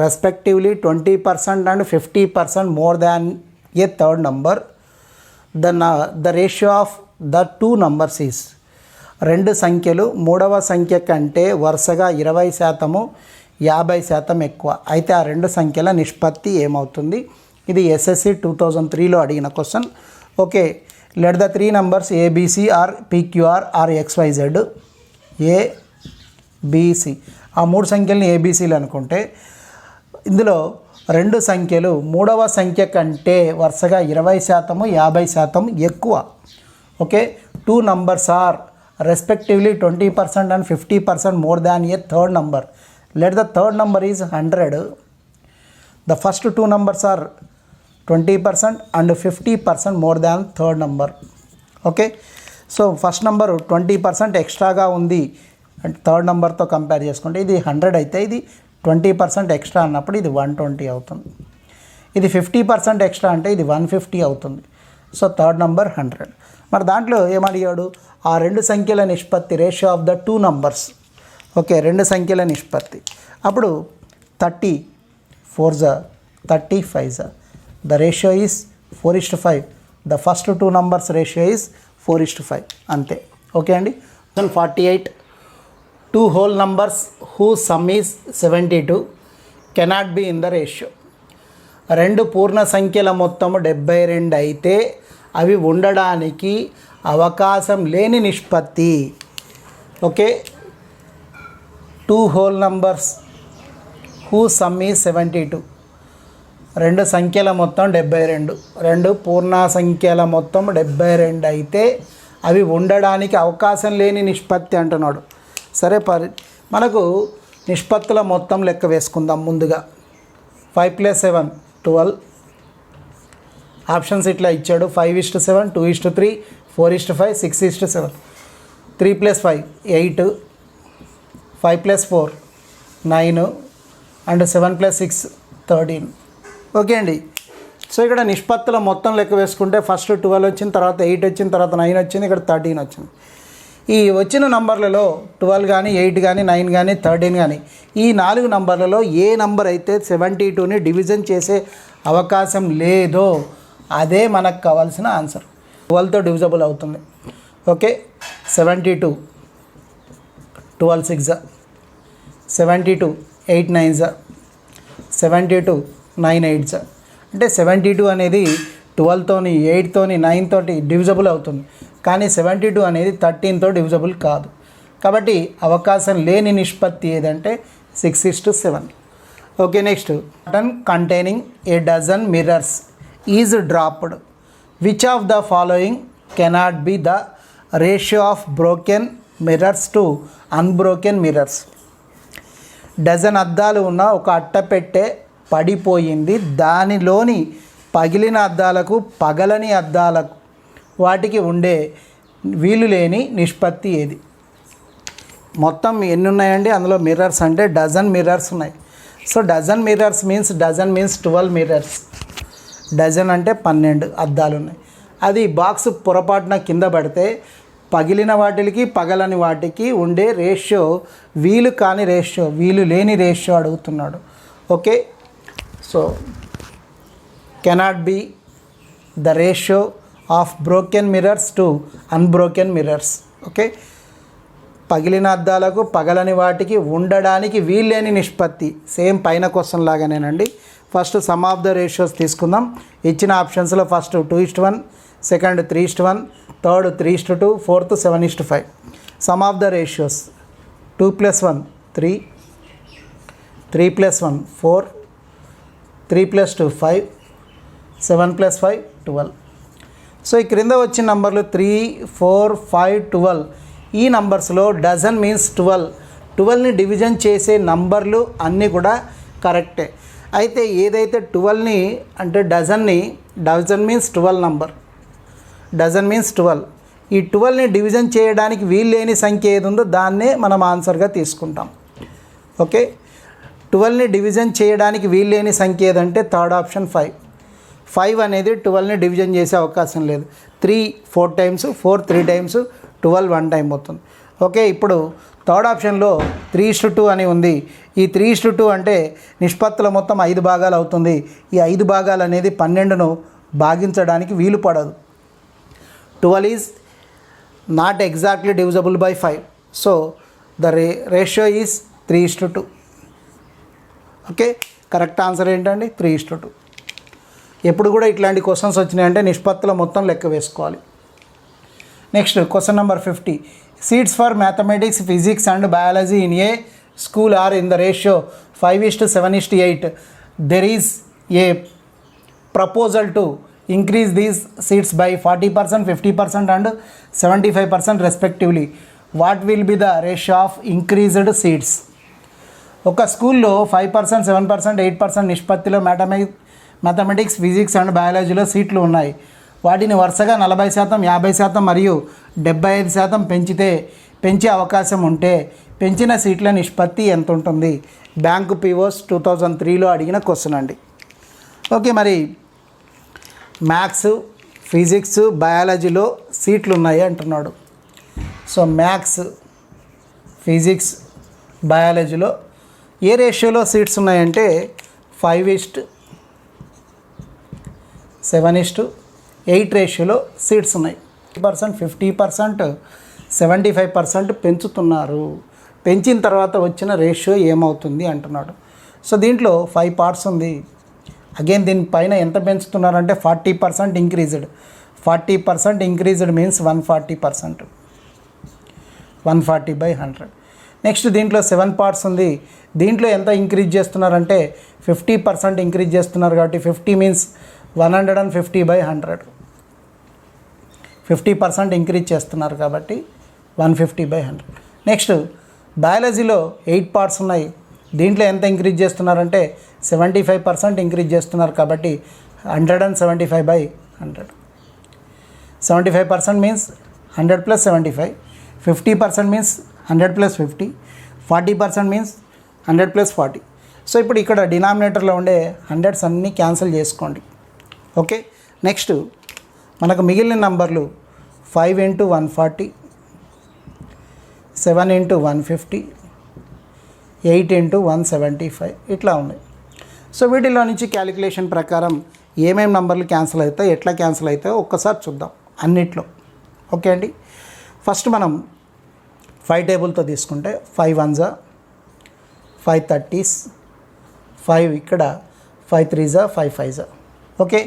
respectively 20% and 50% more than a third number. The ratio of the two numbers is, 2 సంఖ్యలు మూడవ సంఖ్య కంటే వరుసగా 20%, 50% ఎక్కువ అయితే ఆ 2 సంఖ్యల నిష్పత్తి ఏమవుతుంది? ఇది SSC 2003లో అడిగిన question. Okay, let the 3 numbers ABC are PQR are XYZ. ABC ఆ 3 సంఖ్యలని ABCలు అనుకుంటే ఇందులో 2 సంఖ్యలు మూడవ సంఖ్య కంటే వరుసగా 20%, 50% ఎక్కువ. Okay, 2 numbers are respectively 20% and 50% more than a third number. Let the third number is 100. The first 2 numbers are 20% and 50% more than third number. Okay, so first number 20% ఎక్స్ట్రాగా ఉంది అంటే థర్డ్ నెంబర్తో కంపేర్ చేసుకుంటే ఇది 100 అయితే ఇది 20% ఎక్స్ట్రా అన్నప్పుడు ఇది 120 అవుతుంది. ఇది 50% ఎక్స్ట్రా అంటే ఇది 150 అవుతుంది. So third number 100. మరి దాంట్లో ఏమడిగాడు? ఆ 2 సంఖ్యల నిష్పత్తి, ratio of the 2 numbers. Okay, 2 సంఖ్యల నిష్పత్తి. అప్పుడు 30 4s 30 5s. The ratio is 4:5. The first 2 numbers ratio is 4:5. అంతే. ఓకే అండి. 48. 2 whole numbers whose sum is 72 cannot be in the ratio. 2 పూర్ణ సంఖ్యల మొత్తం 72 అయితే అవి ఉండడానికి అవకాశం లేని నిష్పత్తి. Okay, 2 whole numbers whose sum is 72. 2 సంఖ్యల మొత్తం 72. 2 పూర్ణ సంఖ్యల మొత్తం 72 అయితే అవి ఉండడానికి అవకాశం లేని నిష్పత్తి అంటున్నాడు. సరే, మనకు నిష్పత్తుల మొత్తం లెక్క వేసుకుందాం ముందుగా. 5 + 7 12. ఆప్షన్స్ ఇట్లా ఇచ్చాడు. 5:7, 2:3, 4:5, 6:7. 3 + 5 8, 5 + 4 9 అండ్ 7 + 6 13. ఓకే అండి. సో ఇక్కడ నిష్పత్తుల మొత్తం లెక్క వేసుకుంటే ఫస్ట్ 12 వచ్చింది, తర్వాత 8 వచ్చింది, తర్వాత 9 వచ్చింది, ఇక్కడ 13 వచ్చింది. ఈ వచ్చిన నంబర్లలో 12 కానీ 8 కానీ 9 కానీ 13 కానీ ఈ 4 నంబర్లలో ఏ నంబర్ అయితే 72ని డివిజన్ చేసే అవకాశం లేదో అదే మనకు కావాల్సిన ఆన్సర్. 12తో డివిజబుల్ అవుతుంది. ఓకే, 72 12 6, 72 8 9, 72 9 8. అంటే 72 అనేది 12తోని 8తోని 9తోటి డివిజబుల్ అవుతుంది, కానీ 72 అనేది 13తో డివిజబుల్ కాదు. కాబట్టి అవకాశం లేని నిష్పత్తి ఏదంటే 6:7. Okay, next carton containing a dozen mirrors is dropped. Which of the following cannot be the ratio of broken mirrors to unbroken mirrors. Dozen అద్దాలు ఉన్న ఒక అట్టపెట్టె పడిపోయింది. దానిలోని పగిలిన అద్దాలకు పగలని అద్దాలకు వాటికి ఉండే వీలు లేని నిష్పత్తి ఏది? మొత్తం ఎన్ని ఉన్నాయండి అందులో మిర్రర్స్ అంటే డజన్ మిర్రర్స్ ఉన్నాయి. So dozen mirrors means 12 mirrors. Dozen అంటే 12 అద్దాలు ఉన్నాయి. అది బాక్స్ పొరపాటున కింద పడితే పగిలిన వాటికి పగలని వాటికి ఉండే రేషియో వీలు కాని రేషియో, వీలు లేని రేషియో అడుగుతున్నాడు. Okay, so cannot be the ratio of broken mirrors to unbroken mirrors. Okay, పగిలిన అద్దాలకు పగలని వాటికి ఉండడానికి వీల్లేని నిష్పత్తి. సేమ్ పైన క్వశ్చన్ లాగానేనండి. First sum of the ratios తీసుకుందాం. ఇచ్చిన ఆప్షన్స్లో first 2:1, second 3:1, third 3:2, fourth 7:5. Sum of the ratios 2 + 1 3, 3 + 1 4, 3 + 2 5, 7 + 5 12. So ఈ క్రింద వచ్చిన నంబర్లు 3, 4, 5, 12. ఈ నంబర్స్లో డజన్ మీన్స్ 12. 12ని డివిజన్ చేసే నంబర్లు అన్నీ కూడా కరెక్టే. అయితే ఏదైతే 12ని అంటే dozen means 12 number, dozen means 12. ఈ 12ని డివిజన్ చేయడానికి వీల్లేని సంఖ్య ఏది ఉందో దాన్నే మనం ఆన్సర్గా తీసుకుంటాం. ఓకే, 12ని డివిజన్ చేయడానికి వీల్లేని సంఖ్య ఏదంటే థర్డ్ ఆప్షన్ 5. 5 అనేది 12ని డివిజన్ చేసే అవకాశం లేదు. 3 4 టైమ్స్, 4 3 టైమ్స్, 12 1 టైం అవుతుంది. ఓకే, ఇప్పుడు థర్డ్ ఆప్షన్లో 3:2 అని ఉంది. ఈ 3:2 అంటే నిష్పత్తుల మొత్తం 5 భాగాలు అవుతుంది. ఈ 5 భాగాలు అనేది 12ను భాగించడానికి వీలు పడదు. 12 is not exactly divisible by 5. So the ratio is 3:2. Okay, correct answer ఏంటండి 3:2. ఎప్పుడు కూడా ఇట్లాంటి క్వశ్చన్స్ వచ్చినాయంటే నిష్పత్తుల మొత్తం లెక్క వేసుకోవాలి. Next question number 50. Seats for mathematics, physics and biology in a school are in the ratio 5:7:8. There is a proposal to increase these seats by 40%, 50% and 75% respectively. What will be the ratio of increased seats? ఒక స్కూల్లో 5%, 7%, 8% నిష్పత్తిలో mathematics, physics and బయాలజీలో సీట్లు ఉన్నాయి. వాటిని వరుసగా 40%, 50% మరియు 75% పెంచే అవకాశం ఉంటే పెంచిన సీట్ల నిష్పత్తి ఎంత ఉంటుంది? బ్యాంకు పిఓస్ 2003లో అడిగిన క్వశ్చన్ అండి. ఓకే, మరి మ్యాథ్స్, ఫిజిక్స్, బయాలజీలో సీట్లు ఉన్నాయి అంటున్నాడు. సో మ్యాథ్స్, ఫిజిక్స్, బయాలజీలో ఏ రేషియోలో సీట్స్ ఉన్నాయంటే 5:7:8 రేషియోలో సీట్స్ ఉన్నాయి. 50%, 75% పెంచుతున్నారు. పెంచిన తర్వాత వచ్చిన రేషియో ఏమవుతుంది అంటున్నాడు. సో దీంట్లో 5 పార్ట్స్ ఉంది. అగైన్ దీనిపైన ఎంత పెంచుతున్నారంటే 40% ఇంక్రీజ్డ్. 40% increased means 140%, 140/100. నెక్స్ట్ దీంట్లో 7 పార్ట్స్ ఉంది. దీంట్లో ఎంత ఇంక్రీజ్ చేస్తున్నారంటే 50% ఇంక్రీజ్ చేస్తున్నారు కాబట్టి 50 మీన్స్ 150/100. 50% ఇంక్రీజ్ చేస్తున్నారు కాబట్టి 150/100. నెక్స్ట్ బయాలజీలో 8 పార్ట్స్ ఉన్నాయి. దీంట్లో ఎంత ఇంక్రీజ్ చేస్తున్నారంటే 75% ఇంక్రీజ్ చేస్తున్నారు కాబట్టి 175/100. 75% మీన్స్ 100 + 75. 50% మీన్స్ 100 + 50. 40% మీన్స్ 100 + 40. సో ఇప్పుడు ఇక్కడ డినామినేటర్లో ఉండే 100s అన్నీ క్యాన్సిల్ చేసుకోండి. ఓకే, నెక్స్ట్ మనకు మిగిలిన నంబర్లు 5 × 140, 7 × 150, 8 × 175 ఇట్లా ఉన్నాయి. సో వీటిలో నుంచి క్యాలిక్యులేషన్ ప్రకారం ఏమేమి నంబర్లు క్యాన్సిల్ అవుతాయి, ఎట్లా క్యాన్సిల్ అవుతాయో ఒక్కసారి చూద్దాం అన్నిట్లో. ఓకే అండి, ఫస్ట్ మనం 5 టేబుల్తో తీసుకుంటే 5 1s, 5 30s, 5 ఇక్కడ 5 3s, 5 5s. ఓకే,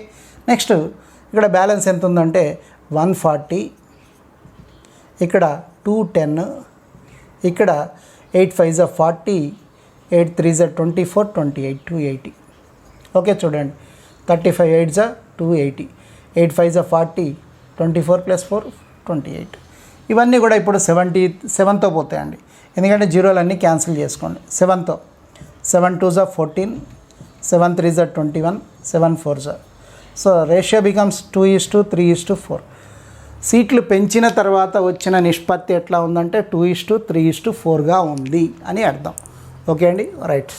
నెక్స్ట్ ఇక్కడ బ్యాలెన్స్ ఎంత ఉందంటే 140, ఇక్కడ 210, ఇక్కడ 8 5s 40, 8 3s 24, 28 280. ఓకే చూడండి, 35 8s 280, 8 5s 40, 24 + 4 28. ఇవన్నీ కూడా ఇప్పుడు 7తో పోతాయండి, ఎందుకంటే జీరోలన్నీ క్యాన్సిల్ చేసుకోండి. 7తో 7 2s 14, 7 3s 21, 7 4s. So ratio becomes 2:3:4. సీట్లు పెంచిన తర్వాత వచ్చిన నిష్పత్తి ఎట్లా ఉందంటే 2:3:4గా ఉంది అని అర్థం. ఓకే అండి, రైట్.